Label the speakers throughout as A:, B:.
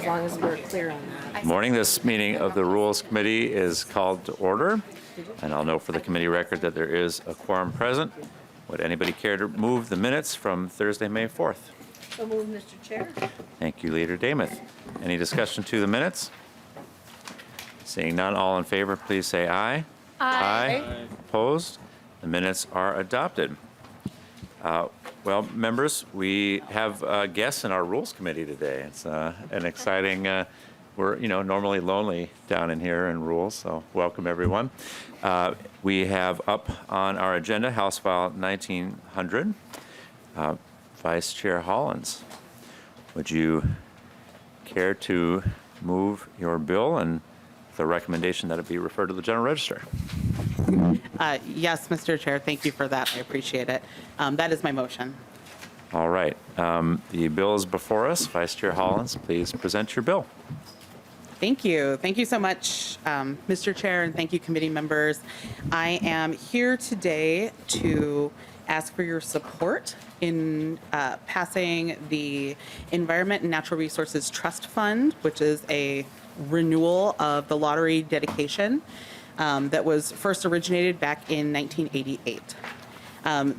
A: long as we're clear on that.
B: Morning. This meeting of the Rules Committee is called to order. And I'll note for the committee record that there is a quorum present. Would anybody care to move the minutes from Thursday, May 4th?
A: So move, Mr. Chair.
B: Thank you, Leader Damath. Any discussion to the minutes? Seeing none, all in favor, please say aye. Aye. Opposed? The minutes are adopted. Well, members, we have guests in our Rules Committee today. It's an exciting, we're, normally lonely down in here in Rules, so welcome everyone. We have up on our agenda House File 1900, Vice Chair Hollins. Would you care to move your bill and the recommendation that it be referred to the General Register?
C: Yes, Mr. Chair, thank you for that. I appreciate it. That is my motion.
B: All right. The bill is before us. Vice Chair Hollins, please present your bill.
C: Thank you. Thank you so much, Mr. Chair, and thank you, committee members. I am here today to ask for your support in passing the Environment and Natural Resources Trust Fund, which is a renewal of the lottery dedication that was first originated back in 1988.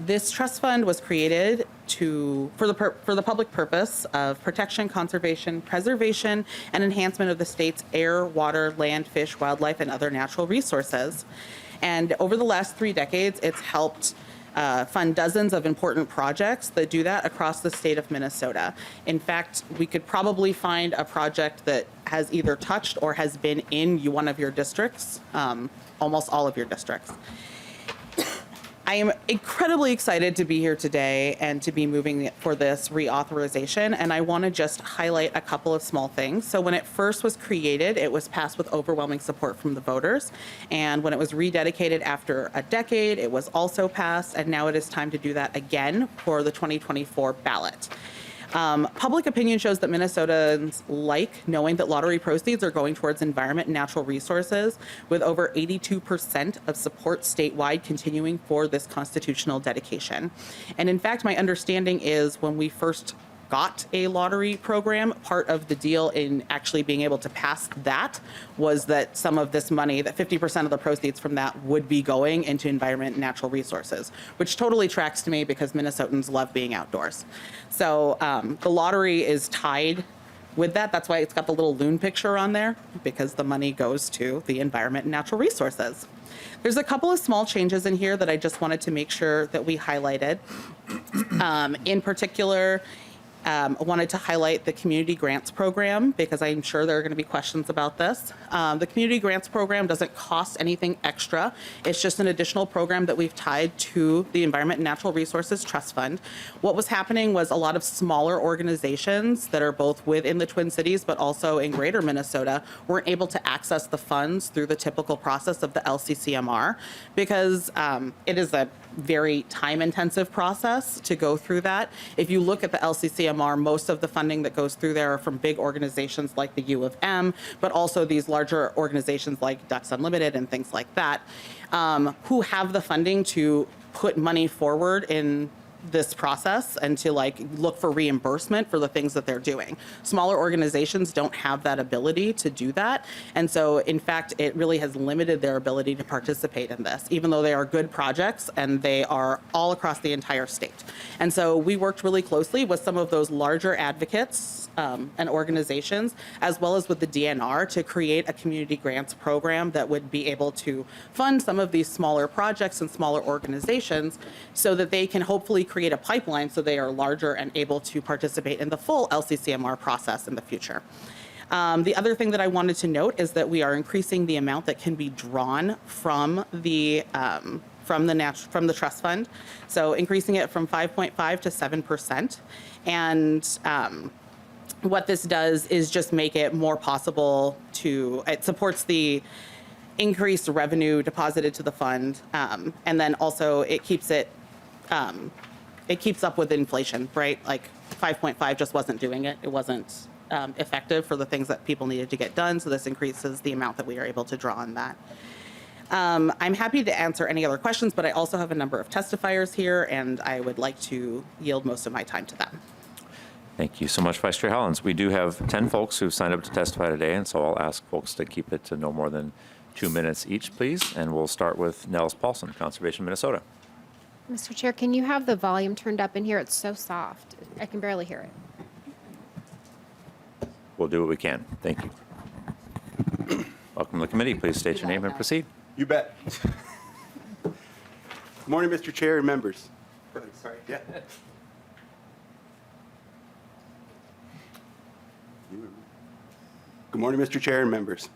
C: This trust fund was created for the public purpose of protection, conservation, preservation, and enhancement of the state's air, water, land, fish, wildlife, and other natural resources. And over the last 3 decades, it's helped fund dozens of important projects that do that across the state of Minnesota. In fact, we could probably find a project that has either touched or has been in one of your districts, almost all of your districts. I am incredibly excited to be here today and to be moving for this reauthorization, and I want to just highlight a couple of small things. So when it first was created, it was passed with overwhelming support from the voters, and when it was rededicated after a decade, it was also passed, and now it is time to do that again for the 2024 ballot. Public opinion shows that Minnesotans like knowing that lottery proceeds are going towards environment and natural resources, with over 82% of support statewide continuing for this constitutional dedication. And in fact, my understanding is when we first got a lottery program, part of the deal in actually being able to pass that was that some of this money, that 50% of the proceeds from that would be going into environment and natural resources, which totally tracks to me because Minnesotans love being outdoors. So the lottery is tied with that. That's why it's got the little loon picture on there, because the money goes to the environment and natural resources. There's a couple of small changes in here that I just wanted to make sure that we highlighted. In particular, I wanted to highlight the community grants program because I'm sure there are going to be questions about this. The community grants program doesn't cost anything extra. It's just an additional program that we've tied to the Environment and Natural Resources Trust Fund. What was happening was a lot of smaller organizations that are both within the Twin Cities but also in greater Minnesota weren't able to access the funds through the typical process of the LCCMR because it is a very time-intensive process to go through that. If you look at the LCCMR, most of the funding that goes through there are from big organizations like the U of M, but also these larger organizations like Ducks Unlimited and things like that, who have the funding to put money forward in this process and to look for reimbursement for the things that they're doing. Smaller organizations don't have that ability to do that. And so in fact, it really has limited their ability to participate in this, even though they are good projects and they are all across the entire state. And so we worked really closely with some of those larger advocates and organizations, as well as with the DNR, to create a community grants program that would be able to fund some of these smaller projects and smaller organizations so that they can hopefully create a pipeline so they are larger and able to participate in the full LCCMR process in the future. The other thing that I wanted to note is that we are increasing the amount that can be drawn from the trust fund, so increasing it from 5.5 to 7%. And what this does is just make it more possible it supports the increased revenue deposited to the fund, and then also it keeps up with inflation, right? Like 5.5 just wasn't doing it. It wasn't effective for the things that people needed to get done. So this increases the amount that we are able to draw on that. I'm happy to answer any other questions, but I also have a number of testifiers here, and I would like to yield most of my time to them.
B: Thank you so much, Vice Chair Hollins. We do have 10 folks who've signed up to testify today, and so I'll ask folks to keep it to no more than 2 minutes each, please. And we'll start with Nels Paulson, Conservation Minnesota.
D: Mr. Chair, can you have the volume turned up in here? It's so soft. I can barely hear it.
B: We'll do what we can. Thank you. Welcome to the committee. Please state your name and proceed.
E: You bet. Good morning, Mr. Chair and members. Sorry. Yeah. Good morning, Mr. Chair and members.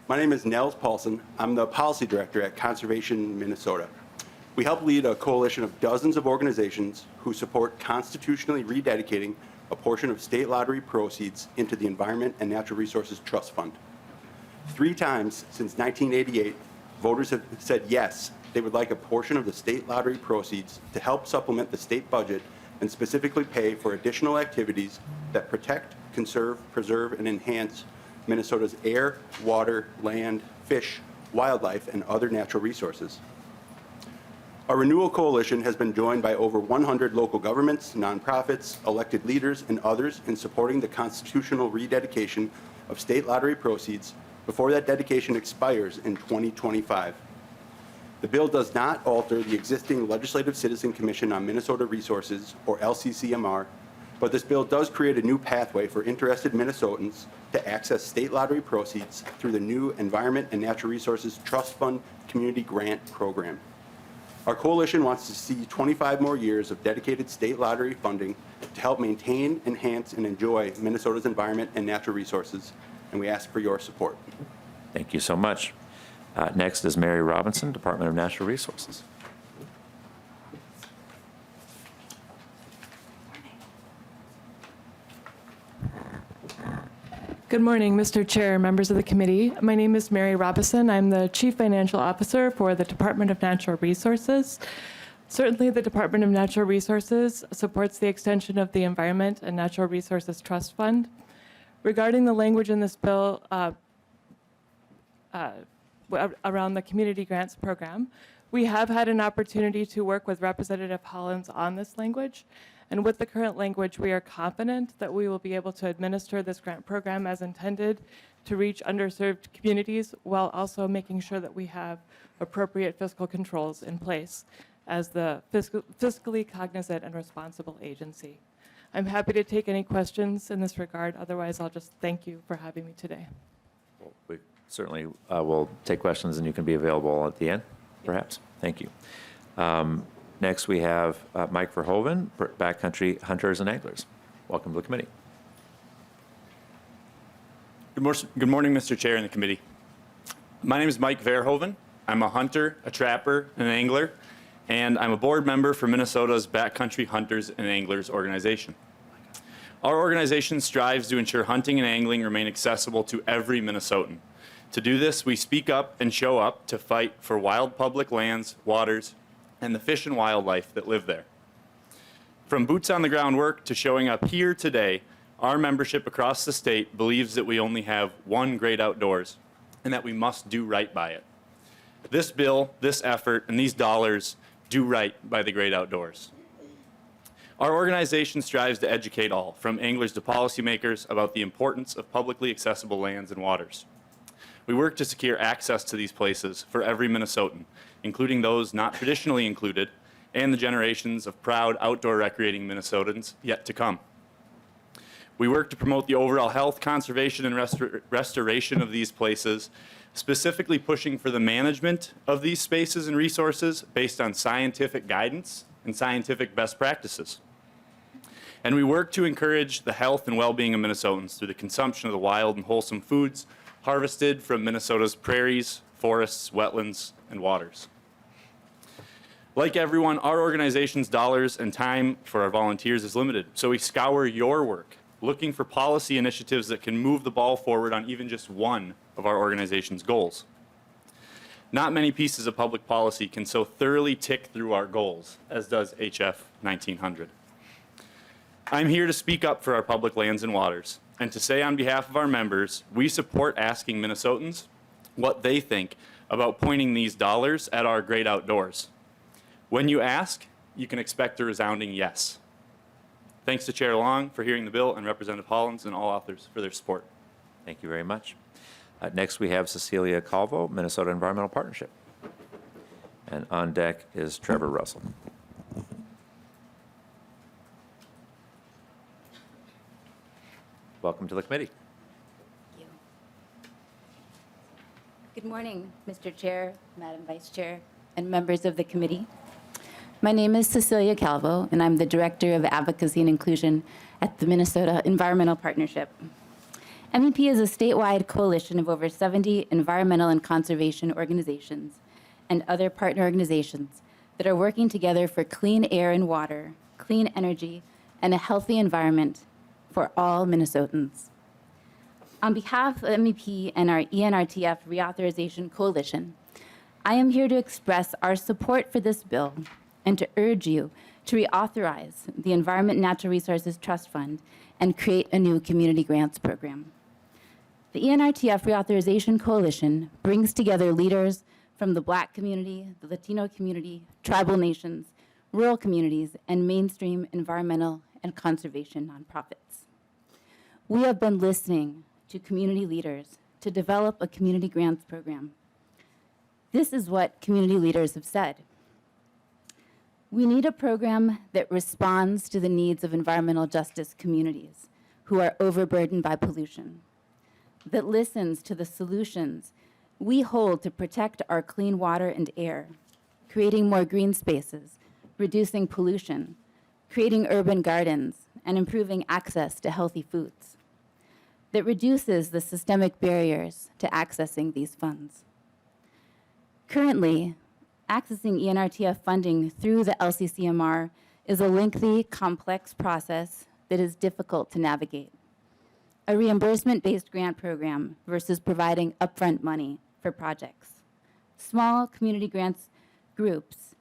E: My name is Nels Paulson. I'm the Policy Director at Conservation Minnesota. We help lead a coalition of dozens of organizations who support constitutionally rededicating a portion of state lottery proceeds into the Environment and Natural Resources Trust Fund. 3 times since 1988, voters have said yes, they would like a portion of the state lottery proceeds to help supplement the state budget and specifically pay for additional activities that protect, conserve, preserve, and enhance Minnesota's air, water, land, fish, wildlife, and other natural resources. Our renewal coalition has been joined by over 100 local governments, nonprofits, elected leaders, and others in supporting the constitutional rededication of state lottery proceeds before that dedication expires in 2025. The bill does not alter the existing Legislative Citizen Commission on Minnesota Resources, or LCCMR, but this bill does create a new pathway for interested Minnesotans to access state lottery proceeds through the new Environment and Natural Resources Trust Fund Community Grant Program. Our coalition wants to see 25 more years of dedicated state lottery funding to help maintain, enhance, and enjoy Minnesota's environment and natural resources, and we ask for your support.
B: Thank you so much. Next is Mary Robinson, Department of Natural Resources.
F: Good morning, Mr. Chair, members of the committee. My name is Mary Robison. I'm the Chief Financial Officer for the Department of Natural Resources. Certainly, the Department of Natural Resources supports the extension of the Environment and Natural Resources Trust Fund. Regarding the language in this bill around the community grants program, we have had an opportunity to work with Representative Hollins on this language. And with the current language, we are confident that we will be able to administer this grant program as intended to reach underserved communities while also making sure that we have appropriate fiscal controls in place as the fiscally cognizant and responsible agency. I'm happy to take any questions in this regard. Otherwise, I'll just thank you for having me today.
B: Well, we certainly will take questions, and you can be available at the end, perhaps. Thank you. Next, we have Mike Verhoeven, Backcountry Hunters and Anglers. Welcome to the committee.
G: Good morning, Mr. Chair and the committee. My name is Mike Verhoeven. I'm a hunter, a trapper, and an angler, and I'm a board member for Minnesota's Backcountry Hunters and Anglers organization. Our organization strives to ensure hunting and angling remain accessible to every Minnesotan. To do this, we speak up and show up to fight for wild public lands, waters, and the fish and wildlife that live there. From boots on the ground work to showing up here today, our membership across the state believes that we only have one great outdoors and that we must do right by it. This bill, this effort, and these dollars do right by the great outdoors. Our organization strives to educate all, from anglers to policymakers, about the importance of publicly accessible lands and waters. We work to secure access to these places for every Minnesotan, including those not traditionally included, and the generations of proud outdoor recreating Minnesotans yet to come. We work to promote the overall health, conservation, and restoration of these places, specifically pushing for the management of these spaces and resources based on scientific guidance and scientific best practices. And we work to encourage the health and well-being of Minnesotans through the consumption of the wild and wholesome foods harvested from Minnesota's prairies, forests, wetlands, and waters. Like everyone, our organization's dollars and time for our volunteers is limited, so we scour your work, looking for policy initiatives that can move the ball forward on even just one of our organization's goals. Not many pieces of public policy can so thoroughly tick through our goals as does HF 1900. I'm here to speak up for our public lands and waters, and to say on behalf of our members, we support asking Minnesotans what they think about pointing these dollars at our great outdoors. When you ask, you can expect a resounding yes. Thanks to Chair Long for hearing the bill and Representative Hollins and all authors for their support.
B: Thank you very much. Next, we have Cecilia Calvo, Minnesota Environmental Partnership. And on deck is Trevor Russell. Welcome to the committee.
H: Thank you. Good morning, Mr. Chair, Madam Vice Chair, and members of the committee. My name is Cecilia Calvo, and I'm the Director of Advocacy and Inclusion at the Minnesota Environmental Partnership. MEP is a statewide coalition of over 70 environmental and conservation organizations and other partner organizations that are working together for clean air and water, clean energy, and a healthy environment for all Minnesotans. On behalf of MEP and our ENRTF Reauthorization Coalition, I am here to express our support for this bill and to urge you to reauthorize the Environment and Natural Resources Trust Fund and create a new community grants program. The ENRTF Reauthorization Coalition brings together leaders from the Black community, the Latino community, tribal nations, rural communities, and mainstream environmental and conservation nonprofits. We have been listening to community leaders to develop a community grants program. This is what community leaders have said. We need a program that responds to the needs of environmental justice communities who are overburdened by pollution, that listens to the solutions we hold to protect our clean water and air, creating more green spaces, reducing pollution, creating urban gardens, and improving access to healthy foods, that reduces the systemic barriers to accessing these funds. Currently, accessing ENRTF funding through the LCCMR is a lengthy, complex process that is difficult to navigate. A reimbursement-based grant program versus providing upfront money for projects. Small community grants groups,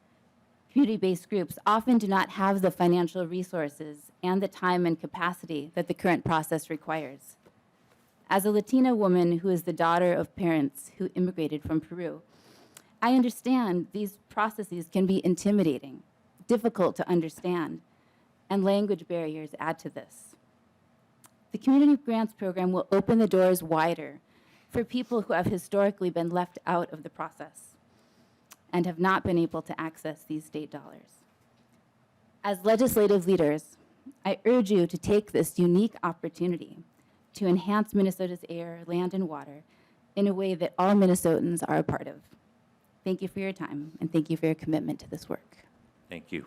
H: community-based groups often do not have the financial resources and the time and capacity that the current process requires. As a Latina woman who is the daughter of parents who immigrated from Peru, I understand these processes can be intimidating, difficult to understand, and language barriers add to this. The Community Grants Program will open the doors wider for people who have historically been left out of the process and have not been able to access these state dollars. As legislative leaders, I urge you to take this unique opportunity to enhance Minnesota's air, land, and water in a way that all Minnesotans are a part of. Thank you for your time, and thank you for your commitment to this work.
B: Thank you.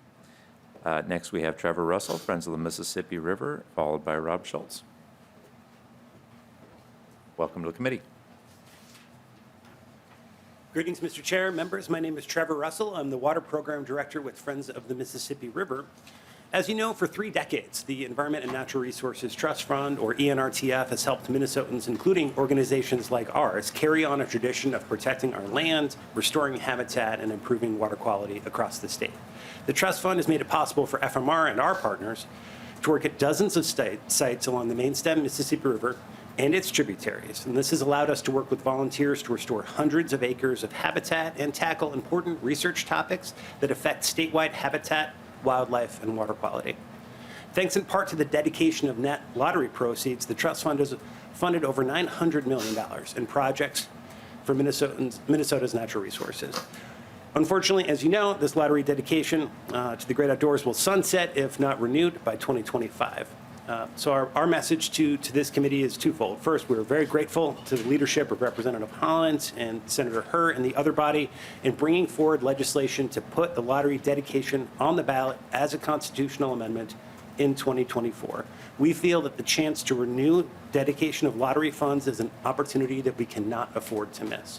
B: Next, we have Trevor Russell, Friends of the Mississippi River, followed by Rob Schultz. Welcome to the committee.
I: Greetings, Mr. Chair, members. My name is Trevor Russell. I'm the Water Program Director with Friends of the Mississippi River. As you know, for 3 decades, the Environment and Natural Resources Trust Fund, or ENRTF, has helped Minnesotans, including organizations like ours, carry on a tradition of protecting our land, restoring habitat, and improving water quality across the state. The trust fund has made it possible for FMR and our partners to work at dozens of sites along the main stem Mississippi River and its tributaries. And this has allowed us to work with volunteers to restore hundreds of acres of habitat and tackle important research topics that affect statewide habitat, wildlife, and water quality. Thanks in part to the dedication of net lottery proceeds, the trust fund has funded over $900 million in projects for Minnesota's natural resources. Unfortunately, as you know, this lottery dedication to the great outdoors will sunset if not renewed by 2025. So our message to this committee is twofold. First, we're very grateful to the leadership of Representative Hollins and Senator Herr and the other body in bringing forward legislation to put the lottery dedication on the ballot as a constitutional amendment in 2024. We feel that the chance to renew dedication of lottery funds is an opportunity that we cannot afford to miss.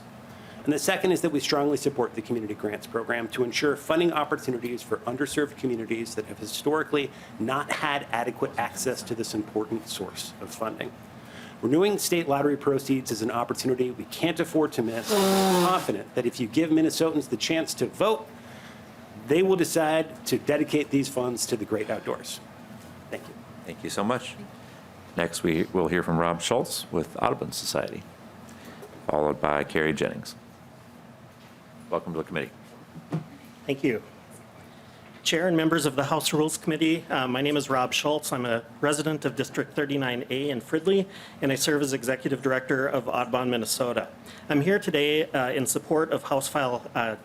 I: And the second is that we strongly support the Community Grants Program to ensure funding opportunities for underserved communities that have historically not had adequate access to this important source of funding. Renewing state lottery proceeds is an opportunity we can't afford to miss. I'm confident that if you give Minnesotans the chance to vote, they will decide to dedicate these funds to the great outdoors. Thank you.
B: Thank you so much. Next, we will hear from Rob Schultz with Audubon Society, followed by Carrie Jennings. Welcome to the committee.
J: Thank you. Chair and members of the House Rules Committee, my name is Rob Schultz. I'm a resident of District 39A in Fridley, and I serve as Executive Director of Audubon, Minnesota. I'm here today in support of House File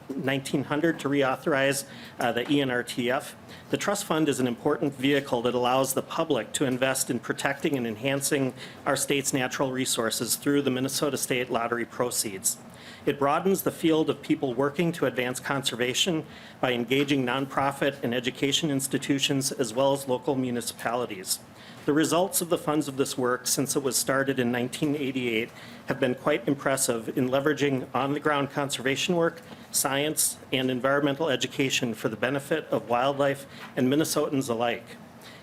J: 1900 to reauthorize the ENRTF. The trust fund is an important vehicle that allows the public to invest in protecting and enhancing our state's natural resources through the Minnesota State Lottery proceeds. It broadens the field of people working to advance conservation by engaging nonprofit and education institutions as well as local municipalities. The results of the funds of this work since it was started in 1988 have been quite impressive in leveraging on-the-ground conservation work, science, and environmental education for the benefit of wildlife and Minnesotans alike.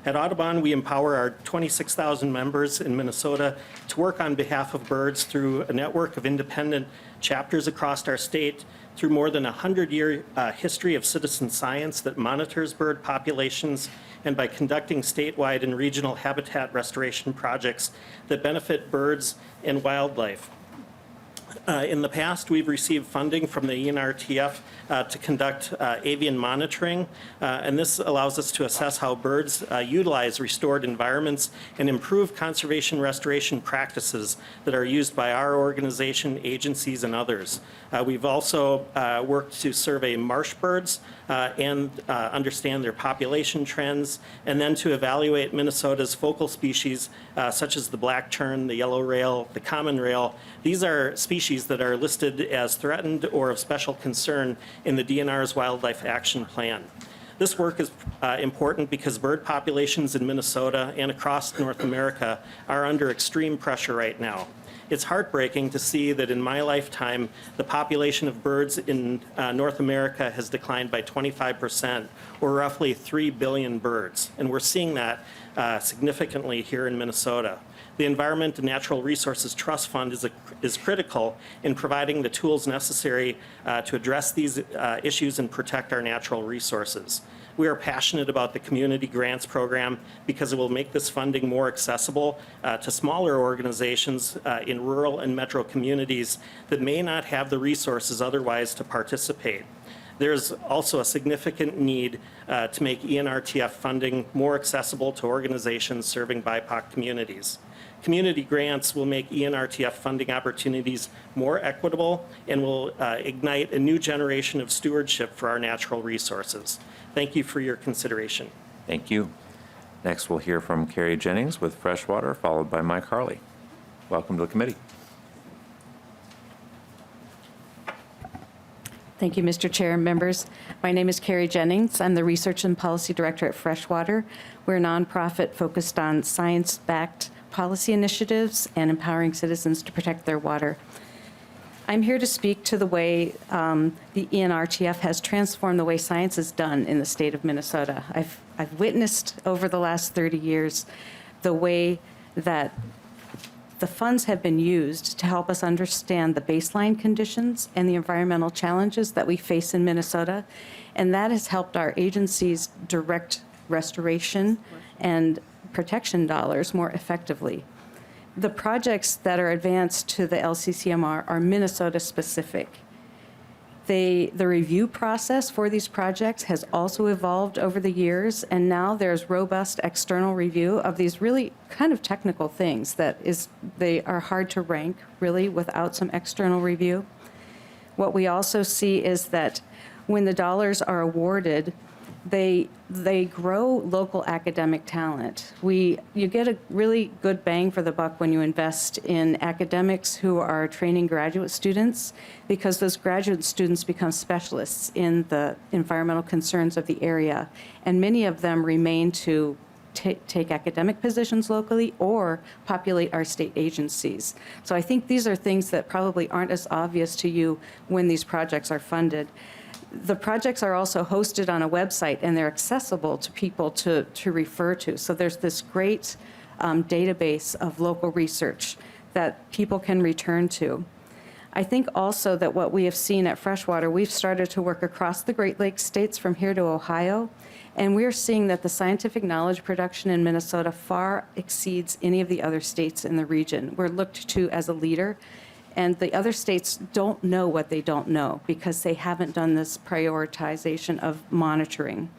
J: At Audubon, we empower our 26,000 members in Minnesota to work on behalf of birds through a network of independent chapters across our state, through more than a 100-year history of citizen science that monitors bird populations, and by conducting statewide and regional habitat restoration projects that benefit birds and wildlife. In the past, we've received funding from the ENRTF to conduct avian monitoring, and this allows us to assess how birds utilize restored environments and improve conservation restoration practices that are used by our organization, agencies, and others. We've also worked to survey marsh birds and understand their population trends, and then to evaluate Minnesota's focal species, such as the black tern, the yellow rail, the common rail. These are species that are listed as threatened or of special concern in the DNR's Wildlife Action Plan. This work is important because bird populations in Minnesota and across North America are under extreme pressure right now. It's heartbreaking to see that in my lifetime, the population of birds in North America has declined by 25%, or roughly 3 billion birds. And we're seeing that significantly here in Minnesota. The Environment and Natural Resources Trust Fund is critical in providing the tools necessary to address these issues and protect our natural resources. We are passionate about the Community Grants Program because it will make this funding more accessible to smaller organizations in rural and metro communities that may not have the resources otherwise to participate. There's also a significant need to make ENRTF funding more accessible to organizations serving BIPOC communities. Community grants will make ENRTF funding opportunities more equitable and will ignite a new generation of stewardship for our natural resources. Thank you for your consideration.
B: Thank you. Next, we'll hear from Carrie Jennings with Freshwater, followed by Mike Harley. Welcome to the committee.
K: Thank you, Mr. Chair and members. My name is Carrie Jennings. I'm the Research and Policy Director at Freshwater. We're a nonprofit focused on science-backed policy initiatives and empowering citizens to protect their water. I'm here to speak to the way the ENRTF has transformed the way science is done in the state of Minnesota. I've witnessed over the last 30 years the way that the funds have been used to help us understand the baseline conditions and the environmental challenges that we face in Minnesota, and that has helped our agencies direct restoration and protection dollars more effectively. The projects that are advanced to the LCCMR are Minnesota specific. The review process for these projects has also evolved over the years, and now there's robust external review of these really kind of technical things they are hard to rank really without some external review. What we also see is that when the dollars are awarded, they grow local academic talent. You get a really good bang for the buck when you invest in academics who are training graduate students, because those graduate students become specialists in the environmental concerns of the area. And many of them remain to take academic positions locally or populate our state agencies. So I think these are things that probably aren't as obvious to you when these projects are funded. The projects are also hosted on a website, and they're accessible to people to refer to. So there's this great database of local research that people can return to. I think also that what we have seen at Freshwater, we've started to work across the Great Lakes states from here to Ohio, and we're seeing that the scientific knowledge production in Minnesota far exceeds any of the other states in the region. We're looked to as a leader. And the other states don't know what they don't know because they haven't done this prioritization of monitoring.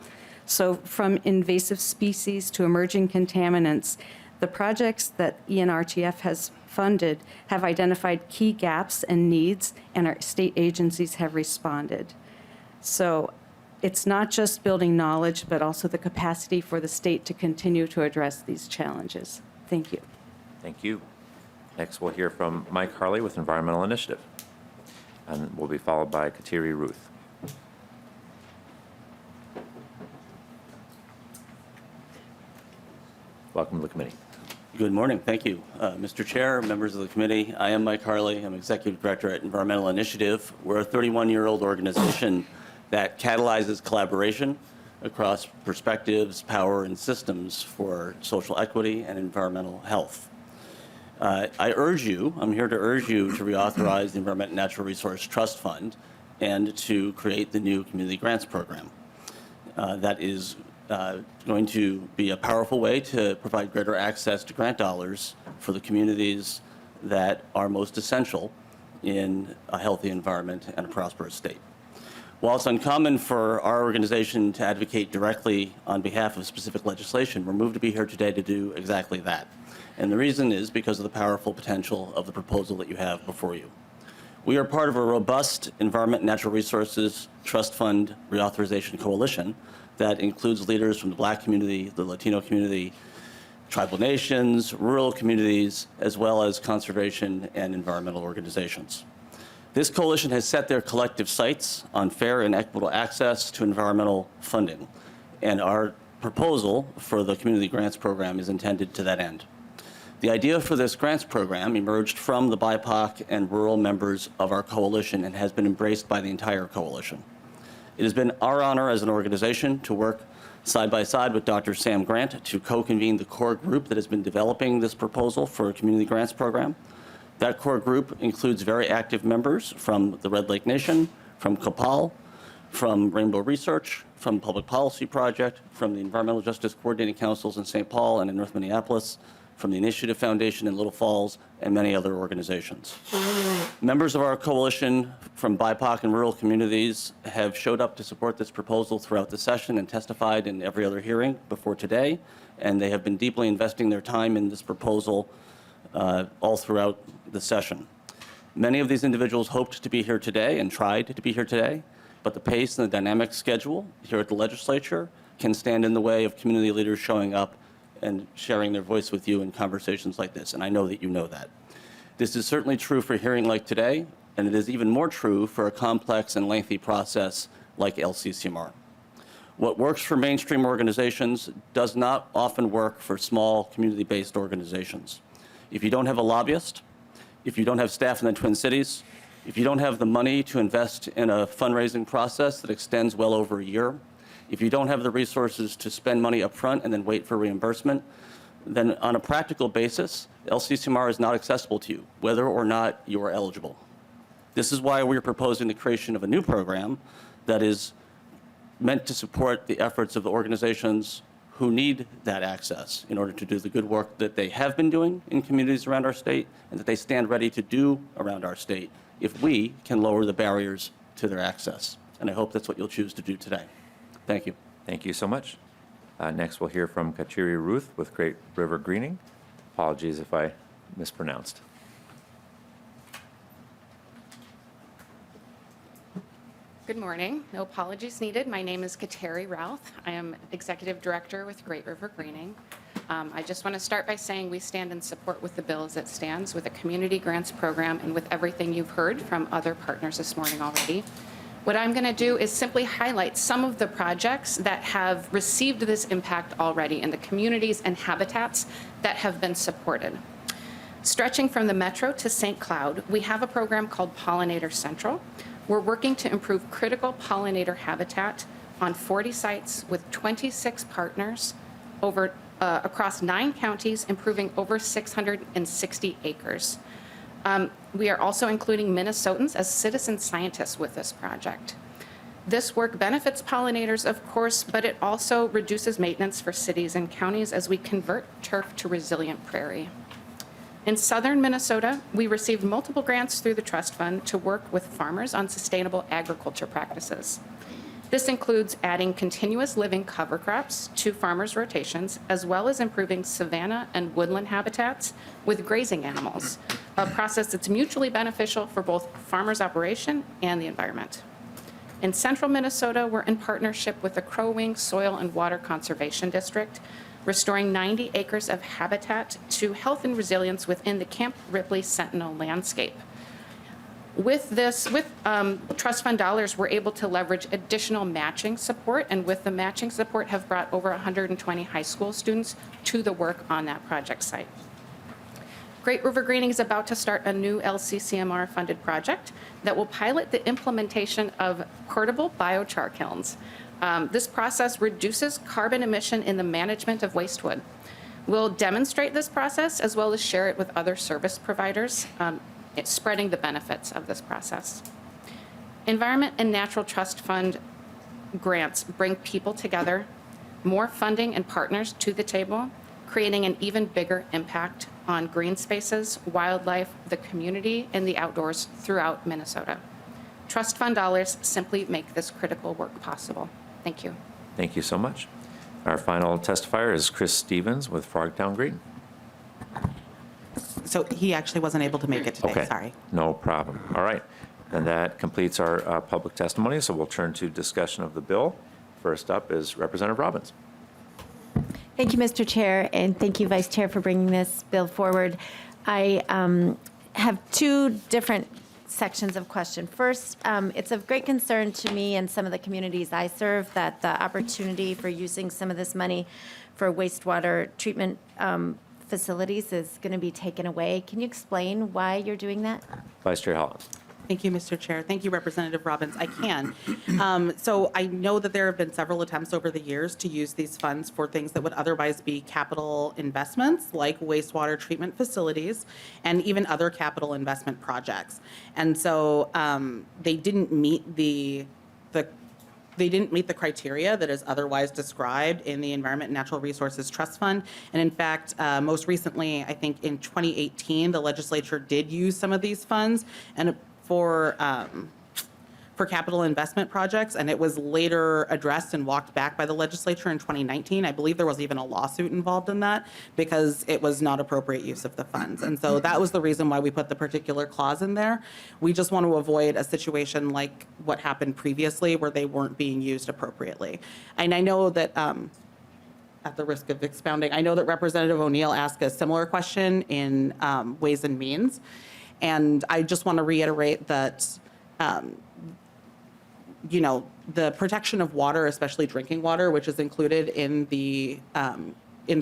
K: So from invasive species to emerging contaminants, the projects that ENRTF has funded have identified key gaps and needs, and our state agencies have responded. So it's not just building knowledge, but also the capacity for the state to continue to address these challenges. Thank you.
B: Thank you. Next, we'll hear from Mike Harley with Environmental Initiative, and will be followed by Kateri Ruth. Welcome to the committee.
L: Good morning. Thank you. Mr. Chair, members of the committee, I am Mike Harley. I'm Executive Director at Environmental Initiative. We're a 31-year-old organization that catalyzes collaboration across perspectives, power, and systems for social equity and environmental health. I'm here to urge you to reauthorize the Environment and Natural Resource Trust Fund and to create the new Community Grants Program. That is going to be a powerful way to provide greater access to grant dollars for the communities that are most essential in a healthy environment and a prosperous state. While it's uncommon for our organization to advocate directly on behalf of specific legislation, we're moved to be here today to do exactly that. And the reason is because of the powerful potential of the proposal that you have before you. We are part of a robust Environment and Natural Resources Trust Fund Reauthorization Coalition that includes leaders from the Black community, the Latino community, tribal nations, rural communities, as well as conservation and environmental organizations. This coalition has set their collective sights on fair and equitable access to environmental funding, and our proposal for the Community Grants Program is intended to that end. The idea for this grants program emerged from the BIPOC and rural members of our coalition and has been embraced by the entire coalition. It has been our honor as an organization to work side by side with Dr. Sam Grant to co-convene the core group that has been developing this proposal for a community grants program. That core group includes very active members from the Red Lake Nation, from COPAL, from Rainbow Research, from Public Policy Project, from the Environmental Justice Coordinating Councils in St. Paul and in North Minneapolis, from the Initiative Foundation in Little Falls, and many other organizations. Members of our coalition from BIPOC and rural communities have showed up to support this proposal throughout the session and testified in every other hearing before today, and they have been deeply investing their time in this proposal all throughout the session. Many of these individuals hoped to be here today and tried to be here today, but the pace and the dynamic schedule here at the legislature can stand in the way of community leaders showing up and sharing their voice with you in conversations like this, and I know that you know that. This is certainly true for a hearing like today, and it is even more true for a complex and lengthy process like LCCMR. What works for mainstream organizations does not often work for small community-based organizations. If you don't have a lobbyist, if you don't have staff in the Twin Cities, if you don't have the money to invest in a fundraising process that extends well over a year, if you don't have the resources to spend money up front and then wait for reimbursement, then on a practical basis, LCCMR is not accessible to you, whether or not you are eligible. This is why we are proposing the creation of a new program that is meant to support the efforts of the organizations who need that access in order to do the good work that they have been doing in communities around our state and that they stand ready to do around our state if we can lower the barriers to their access. And I hope that's what you'll choose to do today. Thank you.
B: Thank you so much. Next, we'll hear from Kateri Ruth with Great River Greening. Apologies if I mispronounced.
M: Good morning. No apologies needed. My name is Kateri Routh. I am Executive Director with Great River Greening. I just want to start by saying we stand in support with the bill as it stands, with a community grants program and with everything you've heard from other partners this morning already. What I'm going to do is simply highlight some of the projects that have received this impact already in the communities and habitats that have been supported. Stretching from the Metro to St. Cloud, we have a program called Pollinator Central. We're working to improve critical pollinator habitat on 40 sites with 26 partners across 9 counties, improving over 660 acres. We are also including Minnesotans as citizen scientists with this project. This work benefits pollinators, of course, but it also reduces maintenance for cities and counties as we convert turf to resilient prairie. In southern Minnesota, we received multiple grants through the trust fund to work with farmers on sustainable agriculture practices. This includes adding continuous living cover crops to farmers' rotations, as well as improving savanna and woodland habitats with grazing animals, a process that's mutually beneficial for both farmers' operation and the environment. In central Minnesota, we're in partnership with the Crow Wing Soil and Water Conservation District, restoring 90 acres of habitat to health and resilience within the Camp Ripley Sentinel landscape. With trust fund dollars, we're able to leverage additional matching support, and with the matching support have brought over 120 high school students to the work on that project site. Great River Greening is about to start a new LCCMR-funded project that will pilot the implementation of portable biochar kilns. This process reduces carbon emission in the management of waste wood. We'll demonstrate this process as well as share it with other service providers, spreading the benefits of this process. Environment and Natural Trust Fund grants bring people together, more funding and partners to the table, creating an even bigger impact on green spaces, wildlife, the community, and the outdoors throughout Minnesota. Trust fund dollars simply make this critical work possible. Thank you.
B: Thank you so much. Our final testifier is Chris Stevens with Frogtown Green.
C: So he actually wasn't able to make it today,
B: Okay.
C: sorry.
B: No problem. All right. And that completes our public testimony, so we'll turn to discussion of the bill. First up is Representative Robbins.
N: Thank you, Mr. Chair, and thank you, Vice Chair, for bringing this bill forward. I have two different sections of question. First, it's of great concern to me and some of the communities I serve that the opportunity for using some of this money for wastewater treatment facilities is going to be taken away. Can you explain why you're doing that?
B: Vice Chair Hollins.
C: Thank you, Mr. Chair. Thank you, Representative Robbins. I can. So I know that there have been several attempts over the years to use these funds for things that would otherwise be capital investments, like wastewater treatment facilities, and even other capital investment projects. And so they didn't meet the criteria that is otherwise described in the Environment and Natural Resources Trust Fund. And in fact, most recently, I think in 2018, the legislature did use some of these funds and for capital investment projects, and it was later addressed and walked back by the legislature in 2019. I believe there was even a lawsuit involved in that because it was not appropriate use of the funds. And so that was the reason why we put the particular clause in there. We just want to avoid a situation like what happened previously where they weren't being used appropriately. And I know that, at the risk of expounding, I know that Representative O'Neill asked a similar question in Ways and Means. And I just want to reiterate that, the protection of water, especially drinking water, which is included in the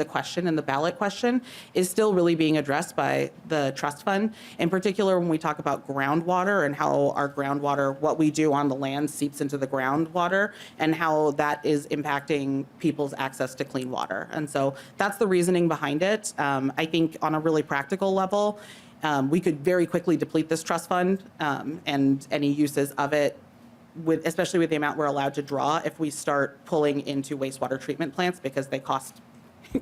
C: question, in the ballot question, is still really being addressed by the trust fund. In particular, when we talk about groundwater and how our groundwater, what we do on the land seeps into the groundwater and how that is impacting people's access to clean water. And so that's the reasoning behind it. I think on a really practical level, we could very quickly deplete this trust fund and any uses of it, especially with the amount we're allowed to draw, if we start pulling into wastewater treatment plants because they cost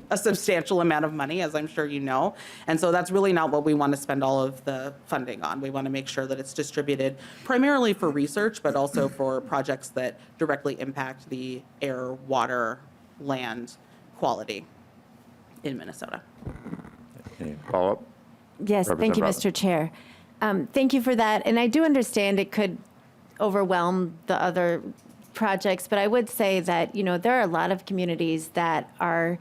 C: a substantial amount of money, as I'm sure you know. And so that's really not what we want to spend all of the funding on. We want to make sure that it's distributed primarily for research, but also for projects that directly impact the air, water, land quality in Minnesota.
B: Any follow-up?
N: Yes, thank you,
B: Representative
N: Mr. Chair. Thank you for that. And I do understand it could overwhelm the other projects, but I would say that, there are a lot of communities that are,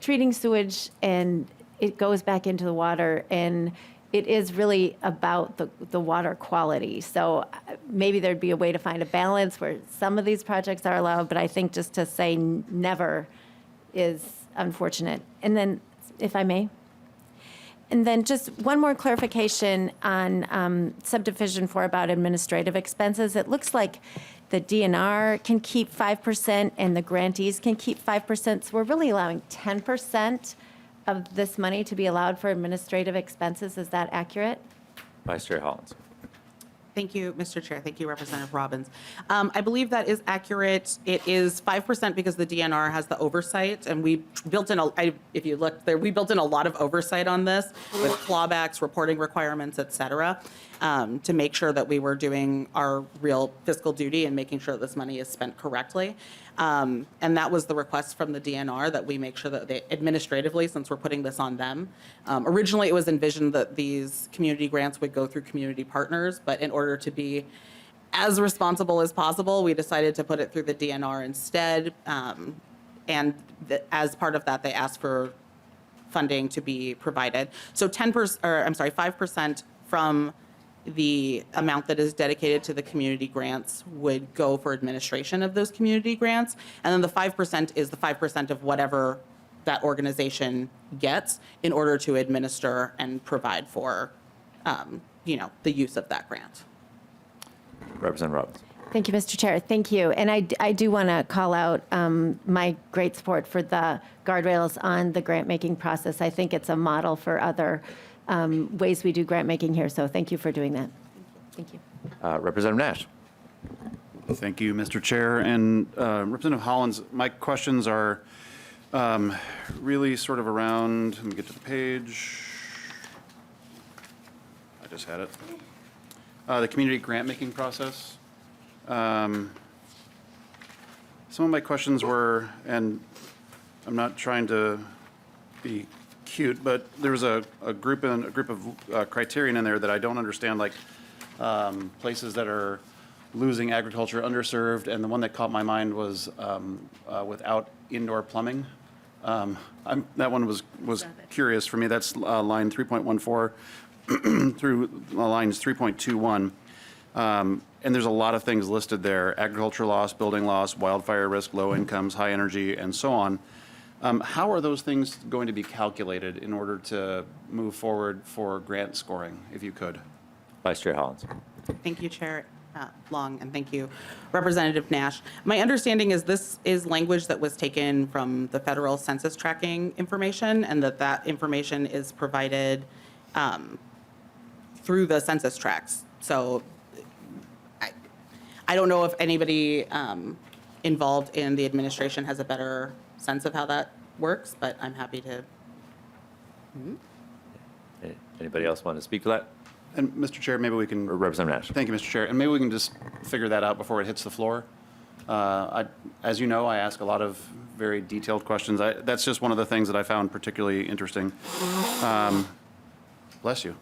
N: treating sewage and it goes back into the water, and it is really about the water quality. So maybe there'd be a way to find a balance where some of these projects are allowed, but I think just to say never is unfortunate. And then, if I may, and then just one more clarification on subdivision 4 about administrative expenses. It looks like the DNR can keep 5% and the grantees can keep 5%. So we're really allowing 10% of this money to be allowed for administrative expenses. Is that accurate?
B: Vice Chair Hollins.
C: Thank you, Mr. Chair. Thank you, Representative Robbins. I believe that is accurate. It is 5% because the DNR has the oversight, and we built in if you look there, we built in a lot of oversight on this with clawbacks, reporting requirements, et cetera, to make sure that we were doing our real fiscal duty and making sure that this money is spent correctly. And that was the request from the DNR, that we make sure that they administratively, since we're putting this on them. Originally, it was envisioned that these community grants would go through community partners, but in order to be as responsible as possible, we decided to put it through the DNR instead. And as part of that, they asked for funding to be provided. So 5% from the amount that is dedicated to the community grants would go for administration of those community grants. And then the 5% is the 5% of whatever that organization gets in order to administer and provide for, the use of that grant.
B: Representative Robbins.
N: Thank you, Mr. Chair. Thank you. And I do want to call out my great support for the guardrails on the grant-making process. I think it's a model for other ways we do grant-making here, so thank you for doing that. Thank you.
B: Representative Nash.
O: Thank you, Mr. Chair. And Representative Hollins, my questions are really sort of around, let me get to the page. I just had it. The community grant-making process. Some of my questions were, and I'm not trying to be cute, but there was a group of criterion in there that I don't understand, like places that are losing agriculture, underserved, and the one that caught my mind was without indoor plumbing. That one was curious for me. That's line 3.14 through lines 3.21. And there's a lot of things listed there: agriculture loss, building loss, wildfire risk, low incomes, high energy, and so on. How are those things going to be calculated in order to move forward for grant scoring, if you could?
B: Vice Chair Hollins.
C: Thank you, Chair Long, and thank you, Representative Nash. My understanding is this is language that was taken from the federal census tracking information, and that information is provided through the census tracts. So I don't know if anybody involved in the administration has a better sense of how that works, but I'm happy to.
B: Anybody else want to speak to that?
O: And Mr. Chair, maybe we can.
B: Representative Nash.
O: Thank you, Mr. Chair. And maybe we can just figure that out before it hits the floor. As you know, I ask a lot of very detailed questions. That's just one of the things that I found particularly interesting. Bless you.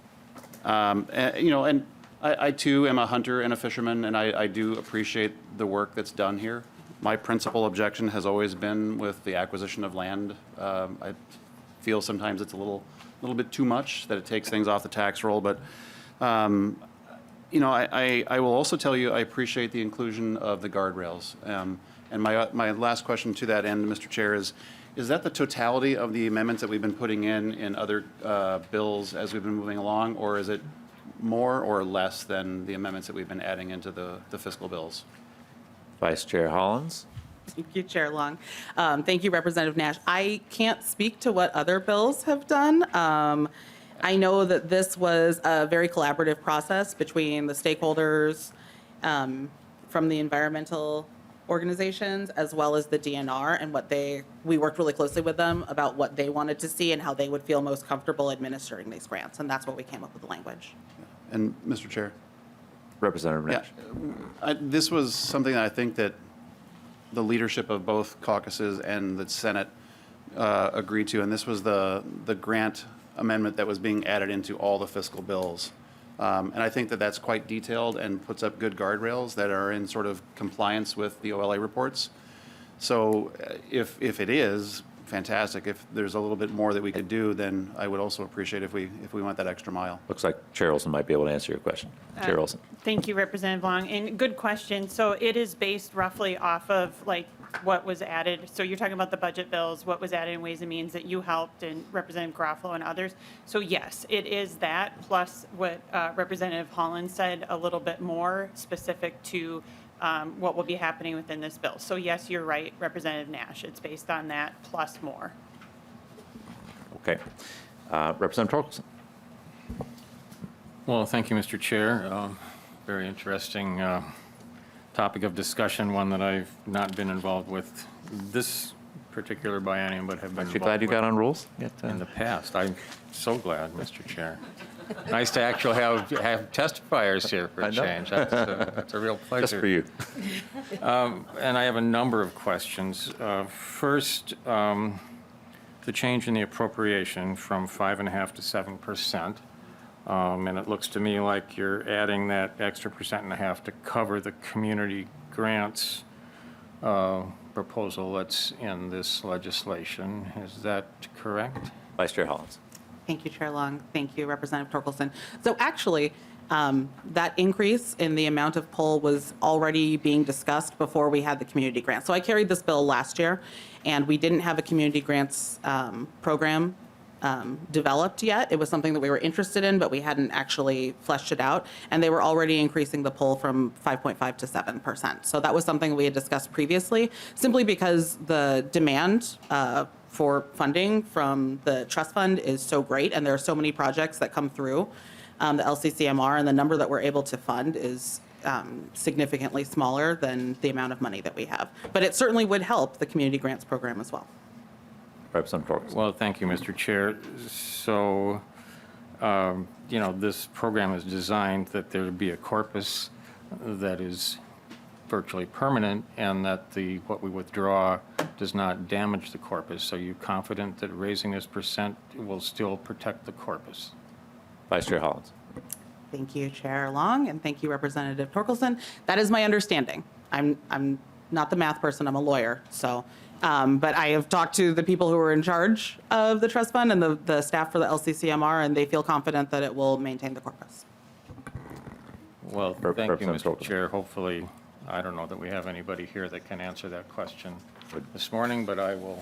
O: And I too am a hunter and a fisherman, and I do appreciate the work that's done here. My principal objection has always been with the acquisition of land. I feel sometimes it's a little bit too much, that it takes things off the tax roll. But I will also tell you I appreciate the inclusion of the guardrails. And my last question to that end, Mr. Chair, is that the totality of the amendments that we've been putting in other bills as we've been moving along, or is it more or less than the amendments that we've been adding into the fiscal bills?
B: Vice Chair Hollins.
C: Thank you, Chair Long. Thank you, Representative Nash. I can't speak to what other bills have done. I know that this was a very collaborative process between the stakeholders from the environmental organizations as well as the DNR, and we worked really closely with them about what they wanted to see and how they would feel most comfortable administering these grants, and that's what we came up with the language.
O: And Mr. Chair?
B: Representative Nash.
O: This was something that I think that the leadership of both caucuses and the Senate agreed to, and this was the grant amendment that was being added into all the fiscal bills. And I think that that's quite detailed and puts up good guardrails that are in sort of compliance with the OLA reports. So if it is, fantastic. If there's a little bit more that we could do, then I would also appreciate if we went that extra mile.
B: Looks like Chair Olson might be able to answer your question. Chair Olson.
P: Thank you, Representative Long. And good question. So it is based roughly off of what was added. So you're talking about the budget bills, what was added in Ways and Means that you helped, and Representative Garofalo and others. So yes, it is that, plus what Representative Hollins said, a little bit more specific to what will be happening within this bill. So yes, you're right, Representative Nash. It's based on that plus more.
B: Okay. Representative Torkelson.
Q: Well, thank you, Mr. Chair. very interesting topic of discussion, one that I've not been involved with this particular biennium, but have been
B: Aren't you
Q: involved
B: glad you
Q: with
B: got on rules?
Q: in the past. I'm so glad, Mr. Chair. Nice to actually have testifiers here for
B: I
Q: a
B: know.
Q: change. That's a real pleasure.
B: Just for you.
Q: And I have a number of questions. First, the change in the appropriation from 5.5% to 7%. And it looks to me like you're adding that extra 1.5% to cover the community grants proposal that's in this legislation. Is that correct?
B: Vice Chair Hollins.
C: Thank you, Chair Long. Thank you, Representative Torkelson. So actually, that increase in the amount of pull was already being discussed before we had the community grant. So I carried this bill last year, and we didn't have a community grants program developed yet. It was something that we were interested in, but we hadn't actually fleshed it out. And they were already increasing the pull from 5.5 to 7%. So that was something we had discussed previously, simply because the demand for funding from the trust fund is so great, and there are so many projects that come through the LCCMR, and the number that we're able to fund is significantly smaller than the amount of money that we have. But it certainly would help the community grants program as well.
B: Representative Torkelson.
Q: Well, thank you, Mr. Chair. So, this program is designed that there be a corpus that is virtually permanent, and that what we withdraw does not damage the corpus. So you're confident that raising this percent will still protect the corpus?
B: Vice Chair Hollins.
C: Thank you, Chair Long, and thank you, Representative Torkelson. That is my understanding. I'm not the math person, I'm a lawyer, so, but I have talked to the people who are in charge of the trust fund and the staff for the LCCMR, and they feel confident that it will maintain the corpus.
Q: Well, thank you,
B: Representative
Q: Mr. Chair. Hopefully, I don't know that we have anybody here that can answer that question this morning, but I will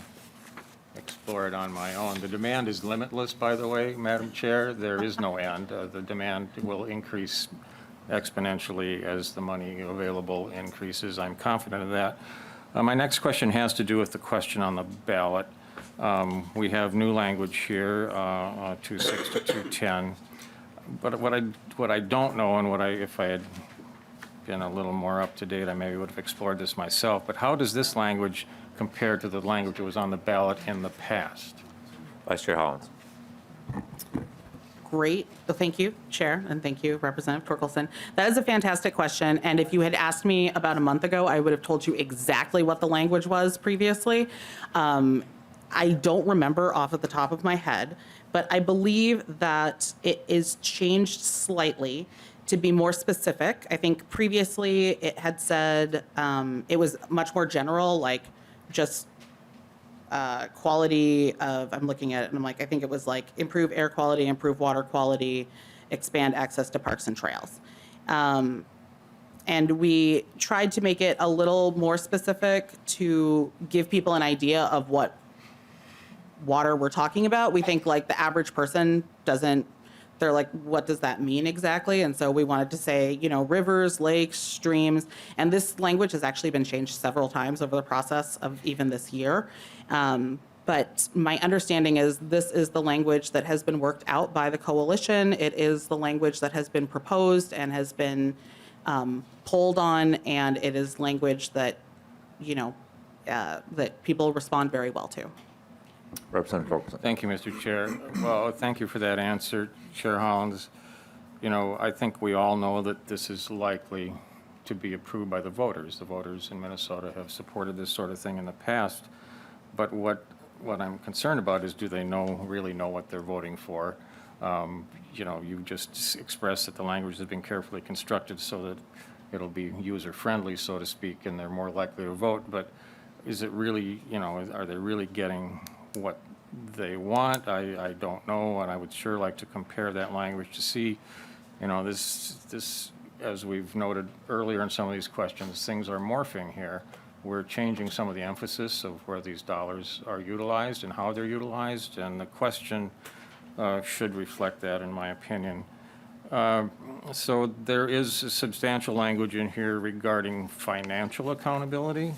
Q: explore it on my own. The demand is limitless, by the way, Madam Chair. There is no end. The demand will increase exponentially as the money available increases. I'm confident of that. My next question has to do with the question on the ballot. We have new language here, 2.6 to 2.10. But what I don't know, and if I had been a little more up to date, I maybe would have explored this myself. But how does this language compare to the language that was on the ballot in the past?
B: Vice Chair Hollins.
C: Great. Well, thank you, Chair, and thank you, Representative Torkelson. That is a fantastic question, and if you had asked me about a month ago, I would have told you exactly what the language was previously. I don't remember off at the top of my head, but I believe that it is changed slightly to be more specific. I think previously it had said, it was much more general, like just quality of, I'm looking at it and I'm like, I think it was like improve air quality, improve water quality, expand access to parks and trails. And we tried to make it a little more specific to give people an idea of what water we're talking about. We think like the average person doesn't, they're like, what does that mean exactly? And so we wanted to say, rivers, lakes, streams, and this language has actually been changed several times over the process of even this year. But my understanding is this is the language that has been worked out by the coalition. It is the language that has been proposed and has been polled on, and it is language that, that people respond very well to.
B: Representative Torkelson.
Q: Thank you, Mr. Chair. Well, thank you for that answer, Chair Hollins. I think we all know that this is likely to be approved by the voters. The voters in Minnesota have supported this sort of thing in the past. But what I'm concerned about is, do they really know what they're voting for? You just expressed that the language has been carefully constructed so that it'll be user-friendly, so to speak, and they're more likely to vote. But is it really, are they really getting what they want? I don't know, and I would sure like to compare that language to see, this, as we've noted earlier in some of these questions, things are morphing here. We're changing some of the emphasis of where these dollars are utilized and how they're utilized, and the question should reflect that, in my opinion. So there is substantial language in here regarding financial accountability.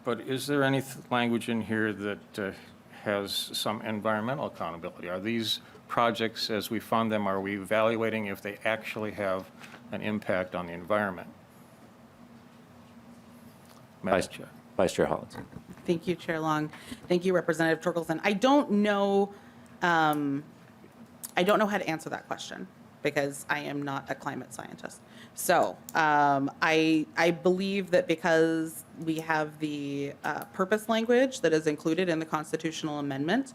Q: But is there any language in here that has some environmental accountability? Are these projects, as we fund them, are we evaluating if they actually have an impact on the environment? Madam Chair.
B: Vice Chair Hollins.
C: Thank you, Chair Long. Thank you, Representative Torkelson. I don't know how to answer that question because I am not a climate scientist. So I believe that because we have the purpose language that is included in the constitutional amendment,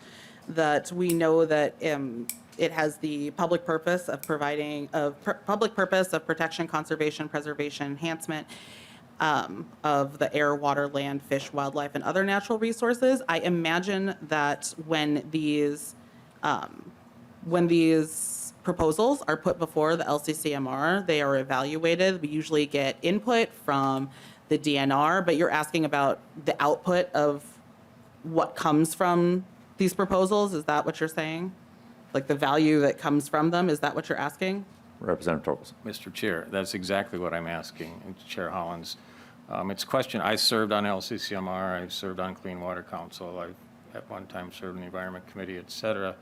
C: that we know that it has the public purpose of protection, conservation, preservation, enhancement of the air, water, land, fish, wildlife, and other natural resources. I imagine that when these proposals are put before the LCCMR, they are evaluated. We usually get input from the DNR, but you're asking about the output of what comes from these proposals. Is that what you're saying? Like the value that comes from them? Is that what you're asking?
B: Representative Torkelson.
Q: Mr. Chair, that's exactly what I'm asking, Chair Hollins. It's a question. I served on LCCMR. I served on Clean Water Council. I, at one time, served in the Environment Committee, et cetera.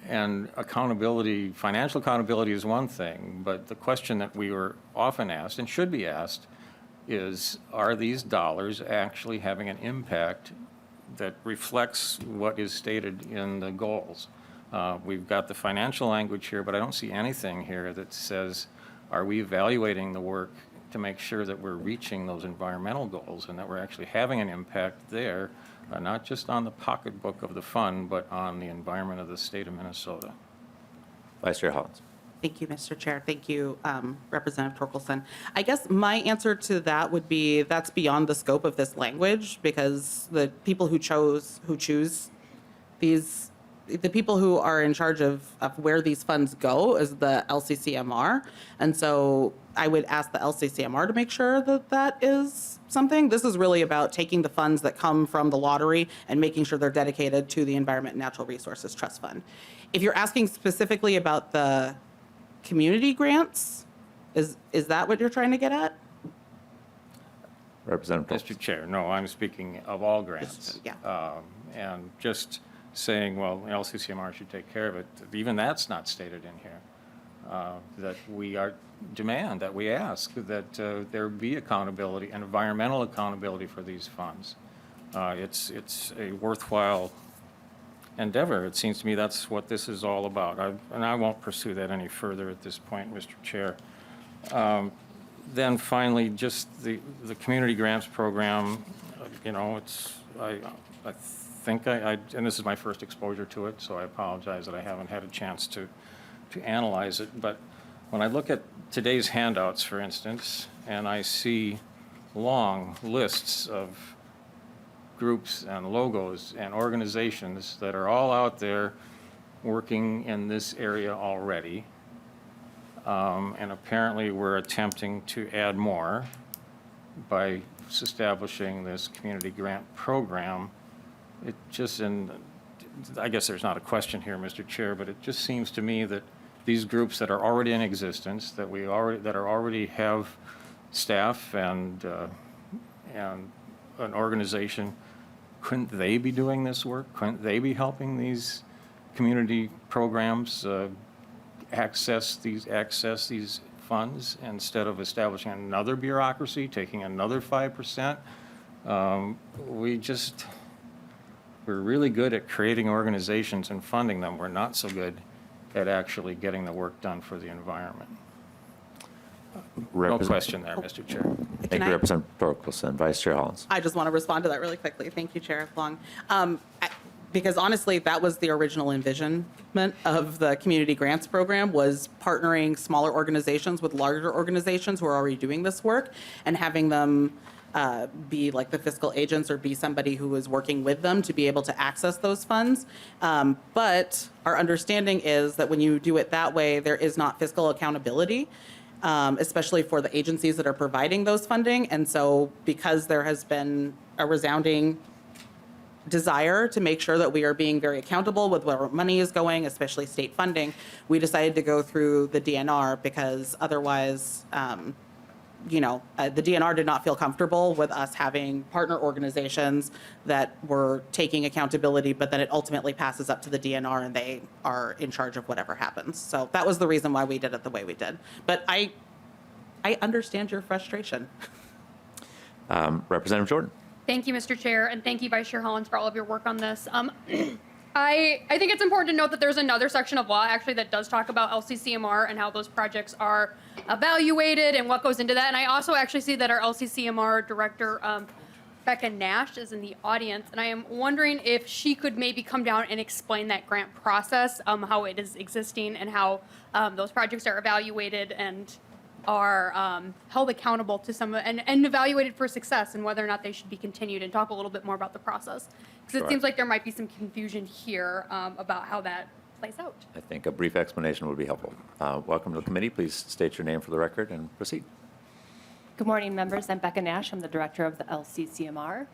Q: And accountability, financial accountability is one thing, but the question that we were often asked and should be asked is, are these dollars actually having an impact that reflects what is stated in the goals? We've got the financial language here, but I don't see anything here that says, are we evaluating the work to make sure that we're reaching those environmental goals and that we're actually having an impact there, not just on the pocketbook of the fund, but on the environment of the state of Minnesota?
B: Vice Chair Hollins.
C: Thank you, Mr. Chair. Thank you, Representative Torkelson. I guess my answer to that would be that's beyond the scope of this language because the people who choose these, the people who are in charge of where these funds go is the LCCMR. And so I would ask the LCCMR to make sure that that is something. This is really about taking the funds that come from the lottery and making sure they're dedicated to the Environment and Natural Resources Trust Fund. If you're asking specifically about the community grants, is that what you're trying to get at?
B: Representative
Q: Mr. Chair, no, I'm speaking of all grants.
C: Yeah.
Q: And just saying, well, LCCMR should take care of it, even that's not stated in here. That we demand, that we ask that there be accountability, environmental accountability for these funds. It's a worthwhile endeavor. It seems to me that's what this is all about. And I won't pursue that any further at this point, Mr. Chair. Then finally, just the community grants program, you know, I think and this is my first exposure to it, so I apologize that I haven't had a chance to analyze it. But when I look at today's handouts, for instance, and I see long lists of groups and logos and organizations that are all out there working in this area already, and apparently we're attempting to add more by establishing this community grant program. It just, and I guess there's not a question here, Mr. Chair, but it just seems to me that these groups that are already in existence, that already have staff and an organization, couldn't they be doing this work? Couldn't they be helping these community programs access these funds instead of establishing another bureaucracy, taking another 5%? We're really good at creating organizations and funding them. We're not so good at actually getting the work done for the environment. No question there, Mr. Chair.
B: Thank you, Representative Torkelson. Vice Chair Hollins.
C: I just want to respond to that really quickly. Thank you, Chair Long. Because honestly, that was the original envisionment of the community grants program, was partnering smaller organizations with larger organizations who are already doing this work and having them be like the fiscal agents or be somebody who is working with them to be able to access those funds. But our understanding is that when you do it that way, there is not fiscal accountability, especially for the agencies that are providing those funding. And so because there has been a resounding desire to make sure that we are being very accountable with where money is going, especially state funding, we decided to go through the DNR because otherwise the DNR did not feel comfortable with us having partner organizations that were taking accountability, but then it ultimately passes up to the DNR and they are in charge of whatever happens. So that was the reason why we did it the way we did. But I understand your frustration.
B: Representative Jordan.
R: Thank you, Mr. Chair, and thank you, Vice Chair Hollins, for all of your work on this. I think it's important to note that there's another section of law actually that does talk about LCCMR and how those projects are evaluated and what goes into that. And I also actually see that our LCCMR director, Becca Nash, is in the audience, and I am wondering if she could maybe come down and explain that grant process, how it is existing and how those projects are evaluated and are held accountable to some and evaluated for success and whether or not they should be continued, and talk a little bit more about the process, because it seems like there might be some confusion here about how that plays out.
B: I think a brief explanation would be helpful. Welcome to the committee. Please state your name for the record and proceed.
S: Good morning, members. I'm Becca Nash. I'm the director of the LCCMR.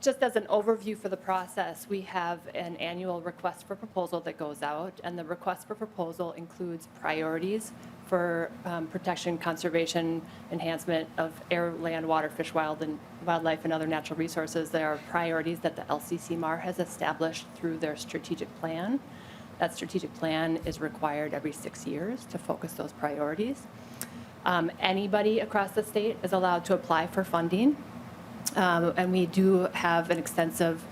S: Just as an overview for the process, we have an annual request for proposal that goes out, and the request for proposal includes priorities for protection, conservation, enhancement of air, land, water, fish, wildlife, and other natural resources. There are priorities that the LCCMR has established through their strategic plan. That strategic plan is required every 6 years to focus those priorities. Anybody across the state is allowed to apply for funding. And we do have an extensive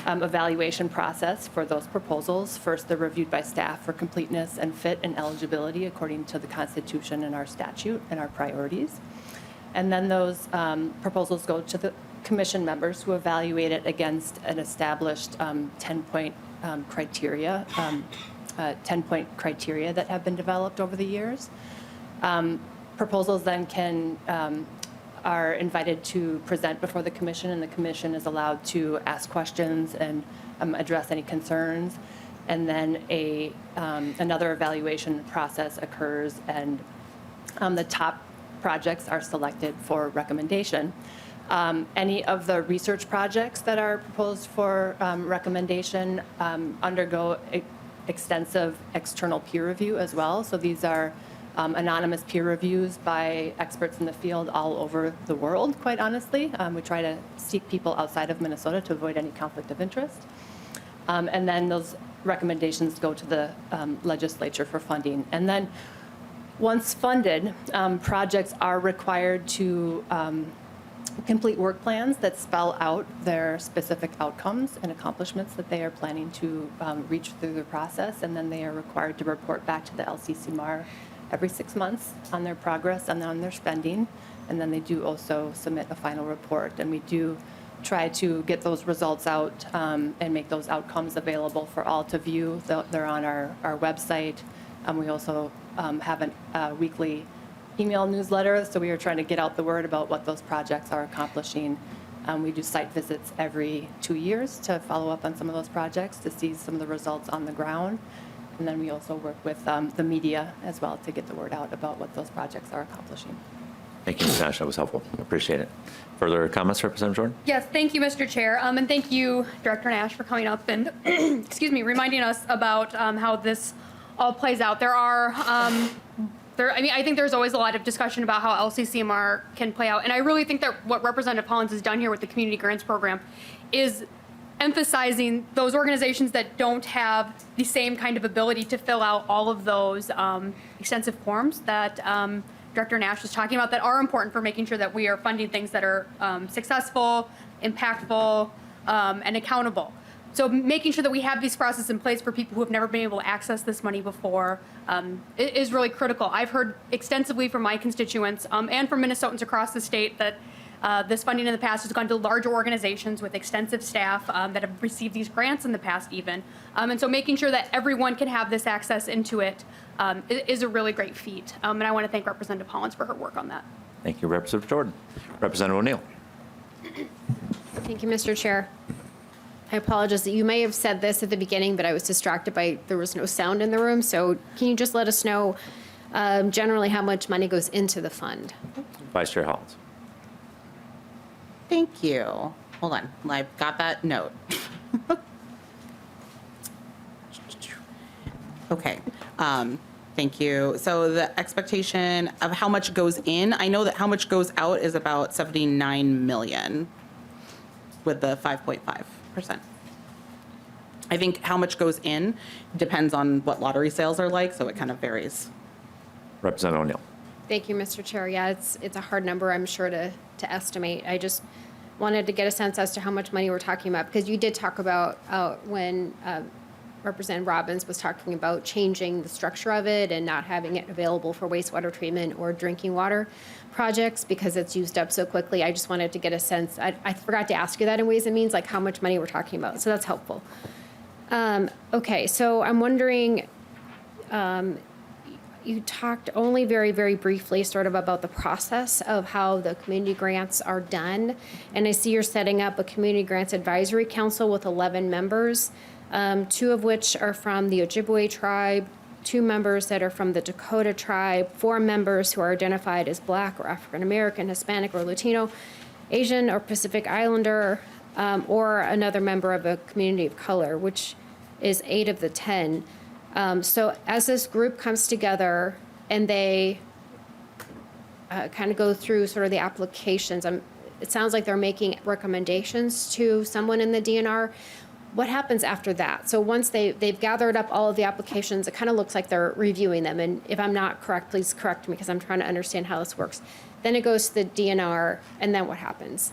S: evaluation process for those proposals. First, they're reviewed by staff for completeness and fit and eligibility according to the Constitution and our statute and our priorities. And then those proposals go to the commission members who evaluate it against an established 10-point criteria, 10-point criteria that have been developed over the years. Proposals then are invited to present before the commission, and the commission is allowed to ask questions and address any concerns. And then another evaluation process occurs, and the top projects are selected for recommendation. Any of the research projects that are proposed for recommendation undergo extensive external peer review as well. So these are anonymous peer reviews by experts in the field all over the world, quite honestly. We try to seek people outside of Minnesota to avoid any conflict of interest. And then those recommendations go to the legislature for funding. And then once funded, projects are required to complete work plans that spell out their specific outcomes and accomplishments that they are planning to reach through the process. And then they are required to report back to the LCCMR every 6 months on their progress and on their spending. And then they do also submit a final report. And we do try to get those results out and make those outcomes available for all to view. They're on our website. We also have a weekly email newsletter, so we are trying to get out the word about what those projects are accomplishing. We do site visits every 2 years to follow up on some of those projects to see some of the results on the ground. And then we also work with the media as well to get the word out about what those projects are accomplishing.
B: Thank you, Ms. Nash. That was helpful. Appreciate it. Further comments, Representative Jordan?
R: Yes, thank you, Mr. Chair, and thank you, Director Nash, for coming up and excuse me, reminding us about how this all plays out. I think there's always a lot of discussion about how LCCMR can play out, and I really think that what Representative Hollins has done here with the Community Grants Program is emphasizing those organizations that don't have the same kind of ability to fill out all of those extensive forms that Director Nash was talking about that are important for making sure that we are funding things that are successful, impactful, and accountable. So making sure that we have these processes in place for people who have never been able to access this money before is really critical. I've heard extensively from my constituents and from Minnesotans across the state that this funding in the past has gone to larger organizations with extensive staff that have received these grants in the past even. And so making sure that everyone can have this access into it is a really great feat. And I want to thank Representative Hollins for her work on that.
B: Thank you, Representative Jordan. Representative O'Neill.
D: Thank you, Mr. Chair. I apologize that you may have said this at the beginning, but I was distracted by there was no sound in the room. So can you just let us know generally how much money goes into the fund?
B: Vice Chair Hollins.
C: Thank you. Hold on. I've got that note. Okay. Thank you. So the expectation of how much goes in, I know that how much goes out is about 79 million with the 5.5%. I think how much goes in depends on what lottery sales are like, so it kind of varies.
B: Representative O'Neill.
D: Thank you, Mr. Chair. Yeah, it's a hard number, I'm sure, to estimate. I just wanted to get a sense as to how much money we're talking about, because you did talk about when Representative Robbins was talking about changing the structure of it and not having it available for wastewater treatment or drinking water projects because it's used up so quickly. I just wanted to get a sense. I forgot to ask you that in Ways and Means, like how much money we're talking about. So that's helpful. Okay, so I'm wondering, you talked only very, very briefly sort of about the process of how the community grants are done. And I see you're setting up a community grants advisory council with 11 members. 2 of which are from the Ojibwe tribe, 2 members that are from the Dakota tribe, 4 members who are identified as Black or African American, Hispanic or Latino, Asian or Pacific Islander, or another member of a community of color, which is 8 of the 10. So as this group comes together and they kind of go through sort of the applications, it sounds like they're making recommendations to someone in the DNR. What happens after that? So once they've gathered up all of the applications, it kind of looks like they're reviewing them. And if I'm not correct, please correct me because I'm trying to understand how this works. Then it goes to the DNR, and then what happens?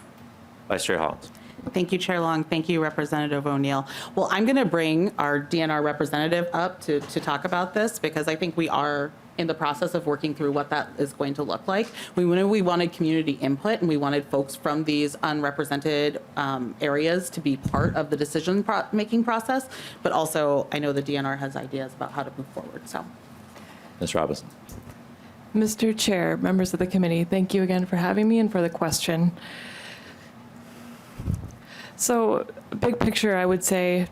B: Vice Chair Hollins.
C: Thank you, Chair Long. Thank you, Representative O'Neill. Well, I'm going to bring our DNR representative up to talk about this because I think we are in the process of working through what that is going to look like. We wanted community input and we wanted folks from these unrepresented areas to be part of the decision-making process, but also I know the DNR has ideas about how to move forward, so.
B: Ms. Robinson.
F: Mr. Chair, members of the committee, thank you again for having me and for the question. So, big picture, I would say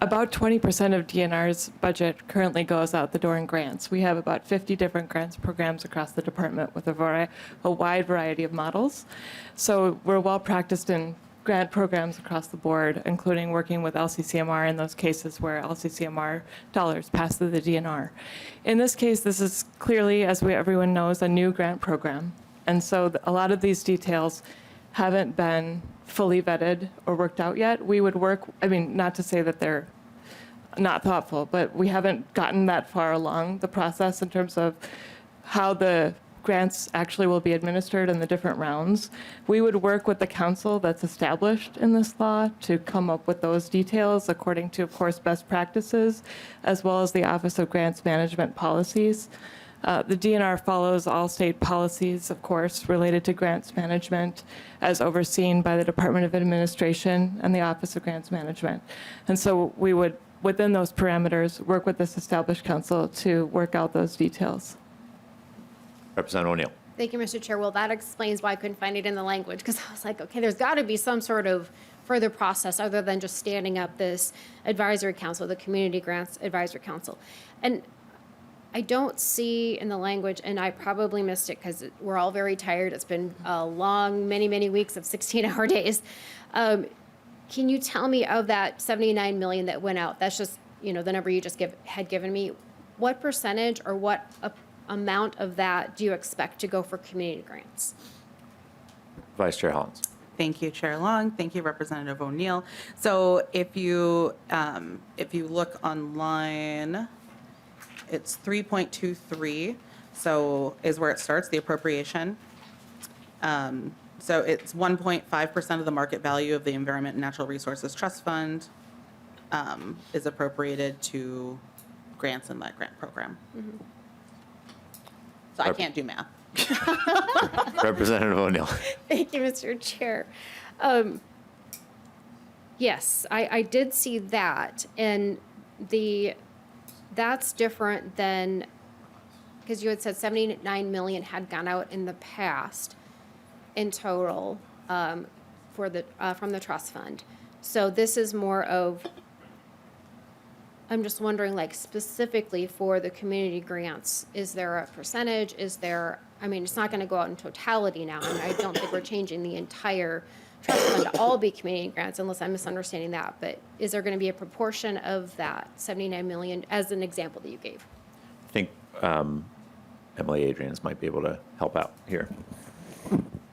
F: about 20% of DNR's budget currently goes out the door in grants. We have about 50 different grants programs across the department with a wide variety of models. So we're well practiced in grant programs across the board, including working with LCCMR in those cases where LCCMR dollars pass through the DNR. In this case, this is clearly, as everyone knows, a new grant program. And so a lot of these details haven't been fully vetted or worked out yet. We would work, not to say that they're not thoughtful, but we haven't gotten that far along the process in terms of how the grants actually will be administered in the different rounds. We would work with the council that's established in this law to come up with those details according to, of course, best practices, as well as the Office of Grants Management policies. The DNR follows all state policies, of course, related to grants management as overseen by the Department of Administration and the Office of Grants Management. And so we would, within those parameters, work with this established council to work out those details.
B: Representative O'Neill.
D: Thank you, Mr. Chair. Well, that explains why I couldn't find it in the language, because I was like, okay, there's got to be some sort of further process other than just standing up this advisory council, the Community Grants Advisory Council. And I don't see in the language, and I probably missed it because we're all very tired. It's been a long, many, many weeks of 16-hour days. Can you tell me of that 79 million that went out? That's just, the number you just had given me. What percentage or what amount of that do you expect to go for community grants?
B: Vice Chair Hollins.
C: Thank you, Chair Long. Thank you, Representative O'Neill. So if you look online, it's 3.23, so is where it starts, the appropriation. So it's 1.5% of the market value of the Environment and Natural Resources Trust Fund is appropriated to grants in that grant program. Mm-hmm. So I can't do math.
B: Representative O'Neill.
D: Thank you, Mr. Chair. Yes, I did see that, and that's different than, because you had said 79 million had gone out in the past in total for the from the trust fund. So this is more of, I'm just wondering, like specifically for the community grants, is there a percentage? Is there, it's not going to go out in totality now, and I don't think we're changing the entire trust fund to all be community grants unless I'm misunderstanding that, but is there going to be a proportion of that 79 million as an example that you gave?
B: I think Emily Adrians might be able to help out here.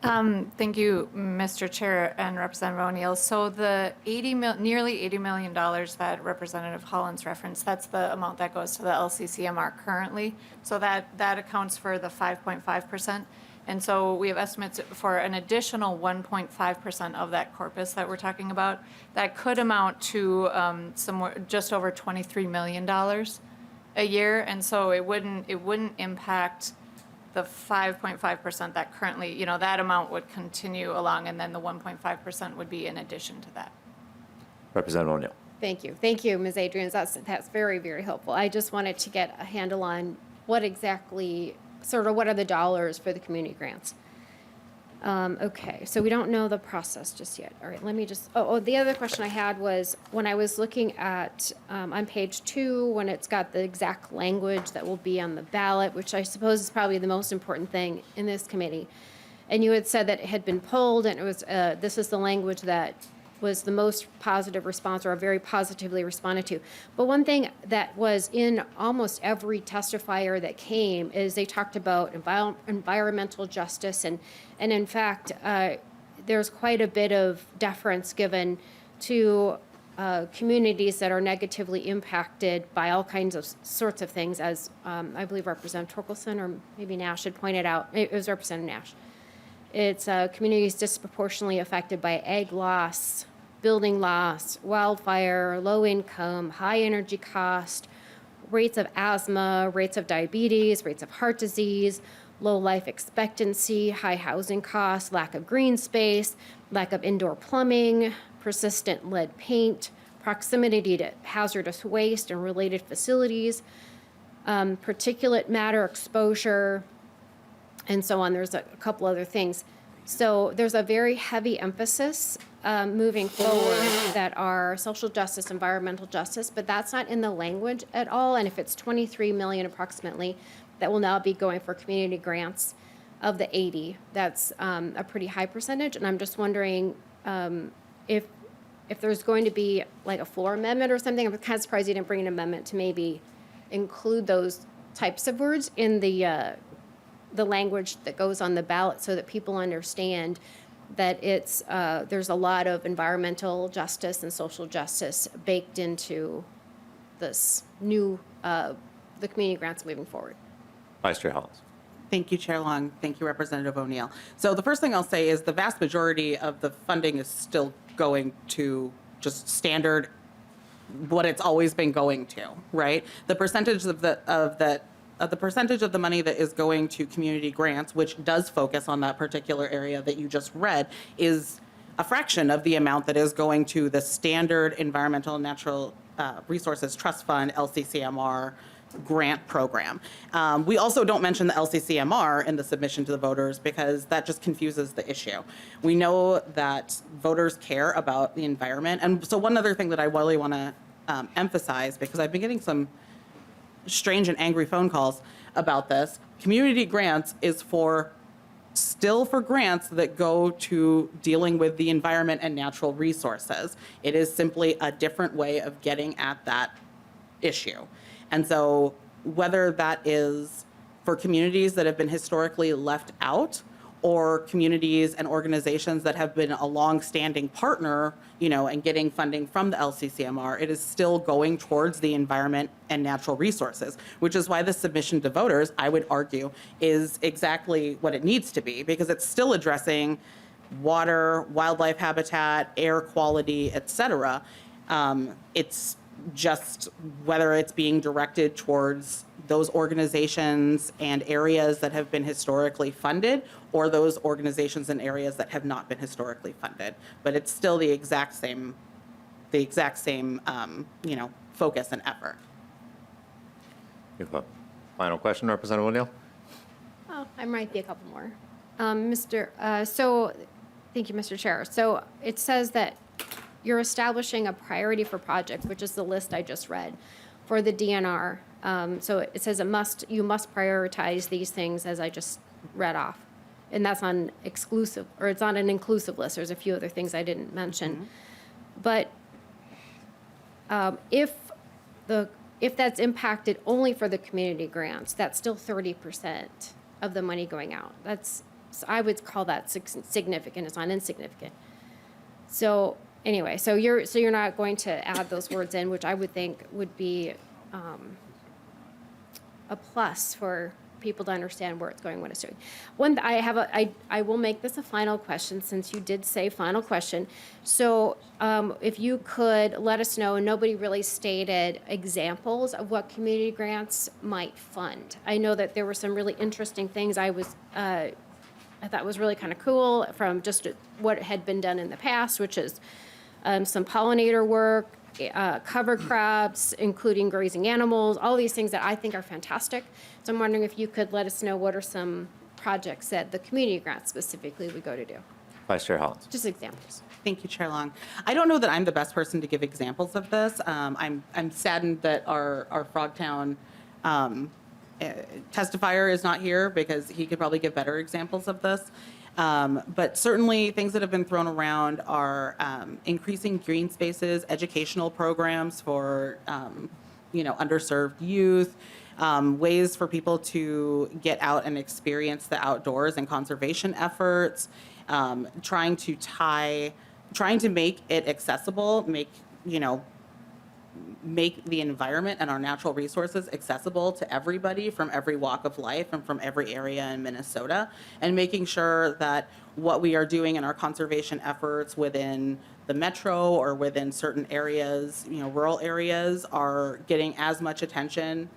T: Thank you, Mr. Chair and Representative O'Neill. So the nearly $80 million that Representative Hollins referenced, that's the amount that goes to the LCCMR currently. So that accounts for the 5.5%. And so we have estimates for an additional 1.5% of that corpus that we're talking about. That could amount to somewhere just over $23 million a year. And so it wouldn't impact the 5.5% that currently, that amount would continue along, and then the 1.5% would be in addition to that.
B: Representative O'Neill.
D: Thank you. Thank you, Ms. Adrians. That's very, very helpful. I just wanted to get a handle on what exactly, what are the dollars for the community grants? Okay, so we don't know the process just yet. All right, let me just, the other question I had was when I was looking at, on page 2, when it's got the exact language that will be on the ballot, which I suppose is probably the most important thing in this committee. And you had said that it had been pulled and it was, this is the language that was the most positive response or very positively responded to. But one thing that was in almost every testifier that came is they talked about environmental justice and in fact, there's quite a bit of deference given to communities that are negatively impacted by all kinds of sorts of things, as I believe Representative Torkelson or maybe Nash had pointed out. It was Representative Nash. It's communities disproportionately affected by ag loss, building loss, wildfire, low income, high energy cost, rates of asthma, rates of diabetes, rates of heart disease, low life expectancy, high housing costs, lack of green space, lack of indoor plumbing, persistent lead paint, proximity to hazardous waste and related facilities, particulate matter exposure, and so on. There's a couple other things. So there's a very heavy emphasis moving forward that are social justice, environmental justice, but that's not in the language at all. And if it's 23 million approximately, that will now be going for community grants of the 80, that's a pretty high percentage. And I'm just wondering if there's going to be like a floor amendment or something. I'm kind of surprised you didn't bring an amendment to maybe include those types of words in the language that goes on the ballot so that people understand that it's there's a lot of environmental justice and social justice baked into this new the community grants moving forward.
B: Vice Chair Hollins.
C: Thank you, Chair Long. Thank you, Representative O'Neill. So the first thing I'll say is the vast majority of the funding is still going to just standard, what it's always been going to, right? The percentage of the percentage of the money that is going to community grants, which does focus on that particular area that you just read, is a fraction of the amount that is going to the standard Environmental and Natural Resources Trust Fund, LCCMR, grant program. We also don't mention the LCCMR in the submission to the voters because that just confuses the issue. We know that voters care about the environment. And so one other thing that I really want to emphasize, because I've been getting some strange and angry phone calls about this, community grants is still for grants that go to dealing with the environment and natural resources. It is simply a different way of getting at that issue. And so whether that is for communities that have been historically left out or communities and organizations that have been a long-standing partner, and getting funding from the LCCMR, it is still going towards the environment and natural resources, which is why the submission to voters, I would argue, is exactly what it needs to be, because it's still addressing water, wildlife habitat, air quality, et cetera. It's just whether it's being directed towards those organizations and areas that have been historically funded or those organizations and areas that have not been historically funded. But it's still the exact same focus and effort.
B: You have a final question, Representative O'Neill?
D: Oh, I might be a couple more. So, thank you, Mr. Chair. So it says that you're establishing a priority for projects, which is the list I just read, for the DNR. So it says you must prioritize these things as I just read off. And that's on exclusive, or it's on an inclusive list. There's a few other things I didn't mention. Mm-hmm. But if the if that's impacted only for the community grants, that's still 30% of the money going out. I would call that significant. It's not insignificant. So anyway, so you're not going to add those words in, which I would think would be a plus for people to understand where it's going, what it's doing. I will make this a final question, since you did say final question. So if you could let us know, nobody really stated examples of what community grants might fund. I know that there were some really interesting things I thought was really kind of cool from just what had been done in the past, which is some pollinator work, cover crops, including grazing animals, all these things that I think are fantastic. So I'm wondering if you could let us know what are some projects that the community grants specifically would go to do.
B: Vice Chair Hollins.
D: Just examples.
C: Thank you, Chair Long. I don't know that I'm the best person to give examples of this. I'm saddened that our Frogtown testifier is not here, because he could probably give better examples of this. But certainly things that have been thrown around are increasing green spaces, educational programs for underserved youth, ways for people to get out and experience the outdoors and conservation efforts, trying to make it accessible, make the environment and our natural resources accessible to everybody from every walk of life and from every area in Minnesota, and making sure that what we are doing in our conservation efforts within the metro or within certain areas, rural areas, are getting as much attention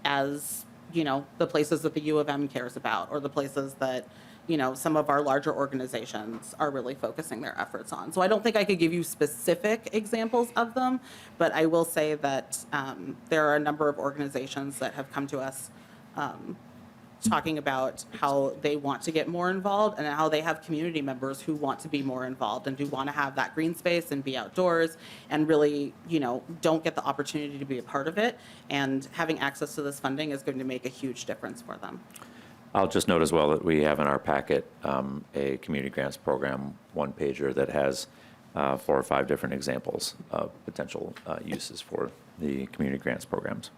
C: as, the places that the U of M cares about, or the places that some of our larger organizations are really focusing their efforts on. So I don't think I could give you specific examples of them, but I will say that there are a number of organizations that have come to us talking about how they want to get more involved, and how they have community members who want to be more involved and do want to have that green space and be outdoors, and really, don't get the opportunity to be a part of it. And having access to this funding is going to make a huge difference for them.
B: I'll just note as well that we have in our packet a community grants program one-pager that has 4 or 5 different examples of potential uses for the community grants programs.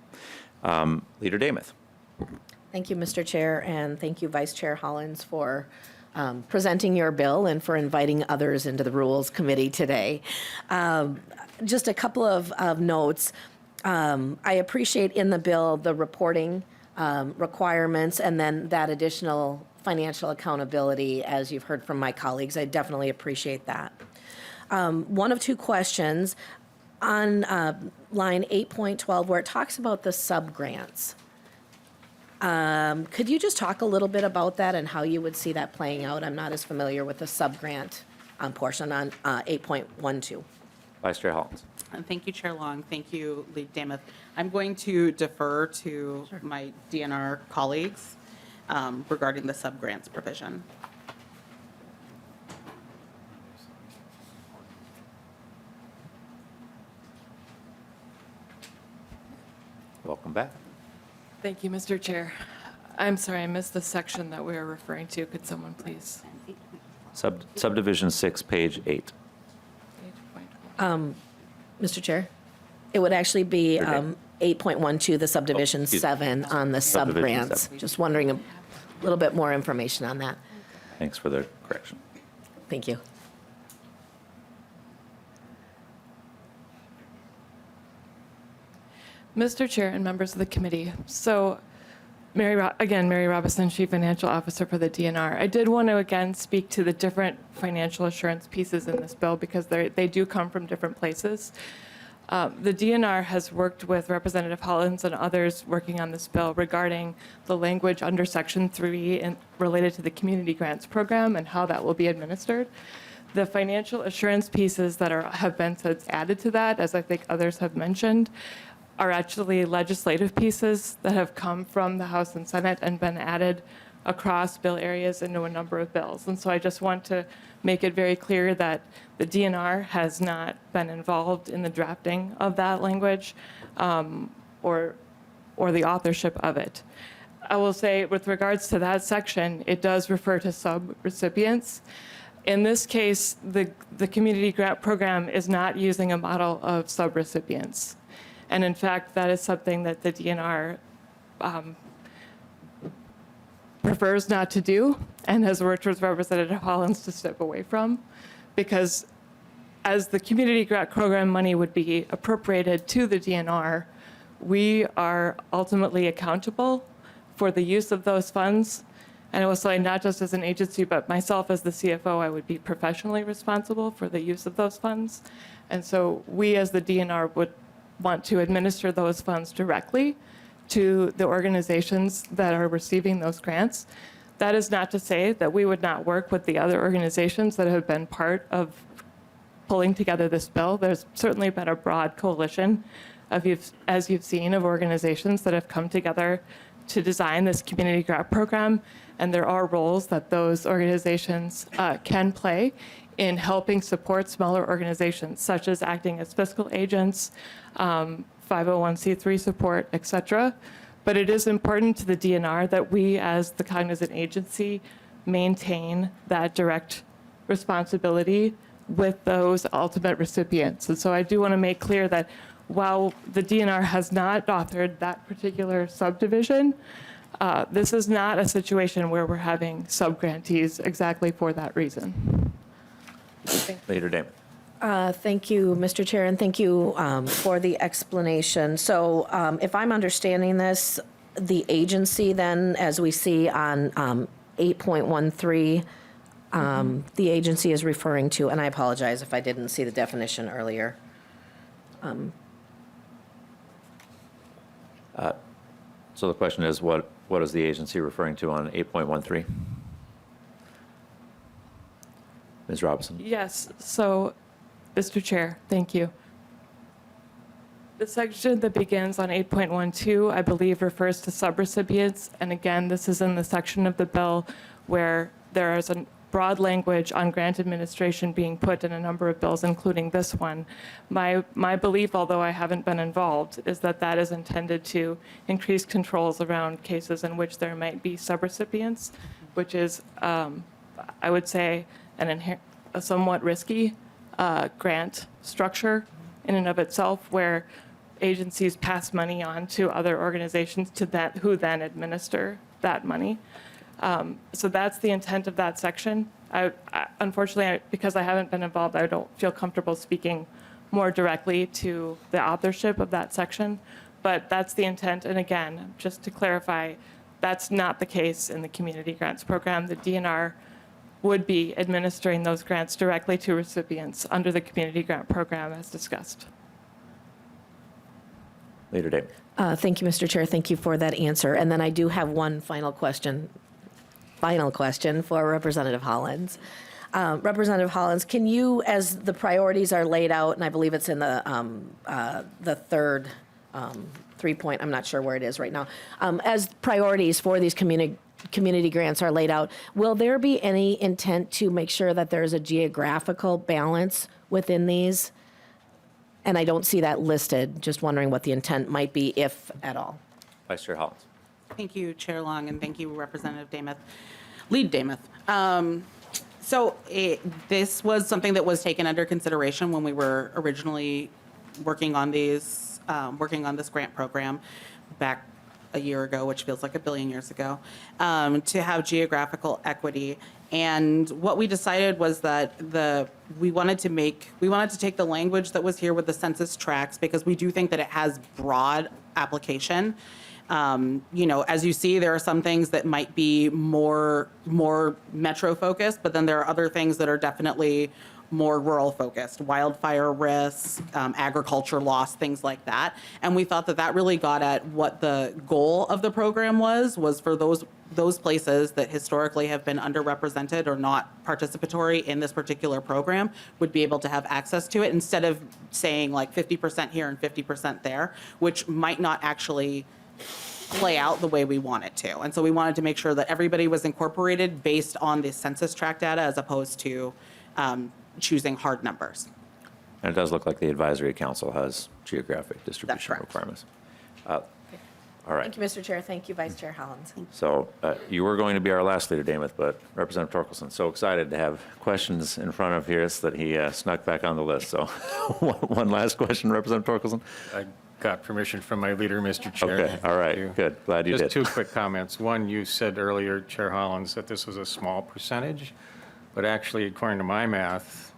B: Leader Damath.
A: Thank you, Mr. Chair, and thank you, Vice Chair Hollins, for presenting your bill and for inviting others into the Rules Committee today. Just a couple of notes. I appreciate in the bill the reporting requirements, and then that additional financial accountability, as you've heard from my colleagues. I definitely appreciate that. One of 2 questions on line 8.12, where it talks about the sub-grants. Could you just talk a little bit about that and how you would see that playing out? I'm not as familiar with the sub-grant portion on 8.12.
B: Vice Chair Hollins.
C: And thank you, Chair Long. Thank you, Lead Damath. I'm going to defer to my DNR colleagues regarding the sub-grants provision.
B: Welcome back.
F: Thank you, Mr. Chair. I'm sorry, I missed the section that we were referring to. Could someone please?
B: Subdivision 6, page 8.
A: Mr. Chair, it would actually be 8.12, the subdivision 7 on the sub-grants. Just wondering a little bit more information on that.
B: Thanks for the correction.
A: Thank you.
F: Mr. Chair and members of the committee, so Mary Robison, Chief Financial Officer for the DNR. I did want to again speak to the different financial assurance pieces in this bill, because they do come from different places. The DNR has worked with Representative Hollins and others working on this bill regarding the language under Section 3 related to the community grants program and how that will be administered. The financial assurance pieces that have been added to that, as I think others have mentioned, are actually legislative pieces that have come from the House and Senate and been added across bill areas into a number of bills. And so I just want to make it very clear that the DNR has not been involved in the drafting of that language or the authorship of it. I will say, with regards to that section, it does refer to sub-recipients. In this case, the community grant program is not using a model of sub-recipients. And in fact, that is something that the DNR prefers not to do and has worked with Representative Hollins to step away from, because as the community grant program money would be appropriated to the DNR, we are ultimately accountable for the use of those funds. And it was like not just as an agency, but myself as the CFO, I would be professionally responsible for the use of those funds. And so we as the DNR would want to administer those funds directly to the organizations that are receiving those grants. That is not to say that we would not work with the other organizations that have been part of pulling together this bill. There's certainly been a broad coalition of, as you've seen, of organizations that have come together to design this community grant program. And there are roles that those organizations can play in helping support smaller organizations, such as acting as fiscal agents, 501c3 support, et cetera. But it is important to the DNR that we, as the cognizant agency, maintain that direct responsibility with those ultimate recipients. And so I do want to make clear that while the DNR has not authored that particular subdivision, this is not a situation where we're having subgrantees exactly for that reason.
B: Leader Damon.
A: Thank you, Mr. Chair, and thank you for the explanation. So if I'm understanding this, the agency then, as we see on 8.13, the agency is referring to, and I apologize if I didn't see the definition earlier.
B: So the question is, what is the agency referring to on 8.13? Ms. Robinson?
F: Yes, so, Mr. Chair, thank you. The section that begins on 8.12, I believe, refers to subrecipients. And again, this is in the section of the bill where there is a broad language on grant administration being put in a number of bills, including this one. My belief, although I haven't been involved, is that that is intended to increase controls around cases in which there might be subrecipients, which is, I would say, a somewhat risky grant structure in and of itself, where agencies pass money on to other organizations who then administer that money. So that's the intent of that section. Unfortunately, because I haven't been involved, I don't feel comfortable speaking more directly to the authorship of that section, but that's the intent. And again, just to clarify, that's not the case in the community grants program. The DNR would be administering those grants directly to recipients under the community grant program as discussed.
B: Leader Damon.
A: Thank you, Mr. Chair. Thank you for that answer. And then I do have one final question for Representative Hollins. Representative Hollins, can you, as the priorities are laid out, and I believe it's in the third 3-point, I'm not sure where it is right now, as priorities for these community grants are laid out, will there be any intent to make sure that there's a geographical balance within these? And I don't see that listed. Just wondering what the intent might be, if at all.
B: Vice Chair Hollins.
C: Thank you, Chair Long, and thank you, Representative Damath. Lead Damath. This was something that was taken under consideration when we were originally working on this grant program back a year ago, which feels like a billion years ago, to have geographical equity. And what we decided was that we wanted to take the language that was here with the census tracts, because we do think that it has broad application. As you see, there are some things that might be more metro focused, but then there are other things that are definitely more rural focused, wildfire risks, agriculture loss, things like that. And we thought that really got at what the goal of the program was for those places that historically have been underrepresented or not participatory in this particular program would be able to have access to it, instead of saying like 50% here and 50% there, which might not actually play out the way we want it to. And so we wanted to make sure that everybody was incorporated based on the census tract data, as opposed to choosing hard numbers.
B: And it does look like the advisory council has geographic distribution requirements. All right.
A: Thank you, Mr. Chair. Thank you, Vice Chair Hollins.
B: So you were going to be our last leader, Damath, but Representative Torkelson, so excited to have questions in front of here that he snuck back on the list. So one last question, Representative Torkelson.
Q: got permission from my leader, Mr. Chair.
B: Okay, all right,
Q: Thank you.
B: good. Glad you did.
Q: Just two quick comments. One, you said earlier, Chair Hollins, that this was a small percentage, but actually, according to my math,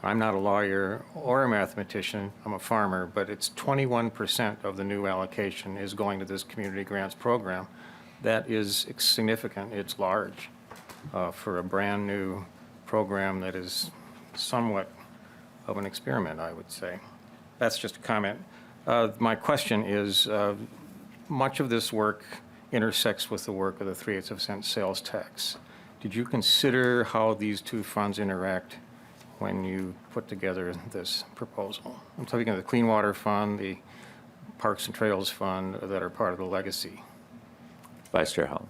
Q: I'm not a lawyer or a mathematician, I'm a farmer, but it's 21% of the new allocation is going to this community grants program. That is significant, it's large for a brand-new program that is somewhat of an experiment, I would say. That's just a comment. My question is, much of this work intersects with the work of the 3/8 cent sales tax. Did you consider how these two funds interact when you put together this proposal? I'm talking of the Clean Water Fund, the Parks and Trails Fund that are part of the legacy.
B: Vice Chair Hollins.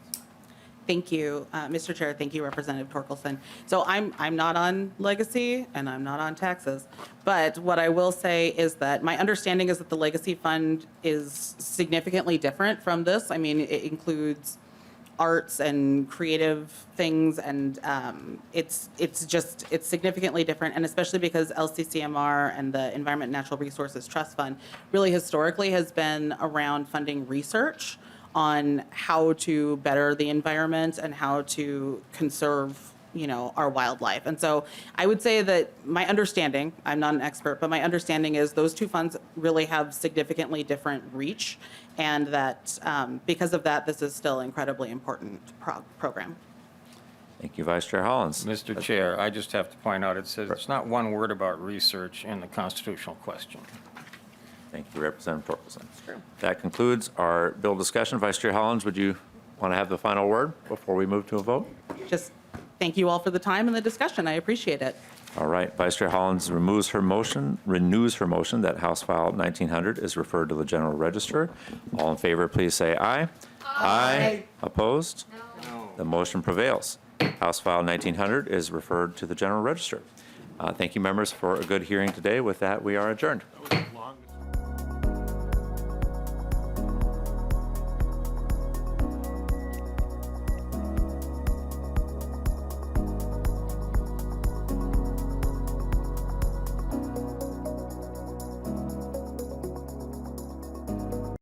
C: Thank you, Mr. Chair. Thank you, Representative Torkelson. So I'm not on legacy and I'm not on taxes, but what I will say is that my understanding is that the legacy fund is significantly different from this. I mean, it includes arts and creative things, and it's significantly different, and especially because LCCMR and the Environment and Natural Resources Trust Fund really historically has been around funding research on how to better the environment and how to conserve, our wildlife. And so I would say that my understanding, I'm not an expert, but my understanding is those two funds really have significantly different reach, and that because of that, this is still an incredibly important program.
B: Thank you, Vice Chair Hollins.
Q: Mr. Chair, I just have to point out, it says it's not one word about research in the constitutional question.
B: Thank you, Representative Torkelson. That concludes our bill discussion. Vice Chair Hollins, would you want to have the final word before we move to a vote?
C: Just thank you all for the time and the discussion. I appreciate it.
B: All right, Vice Chair Hollins renews her motion that House File 1900 is referred to the General Register. All in favor, please say aye. Aye. Opposed? No. The motion prevails. House File 1900 is referred to the General Register. Thank you, members, for a good hearing today. With that, we are adjourned.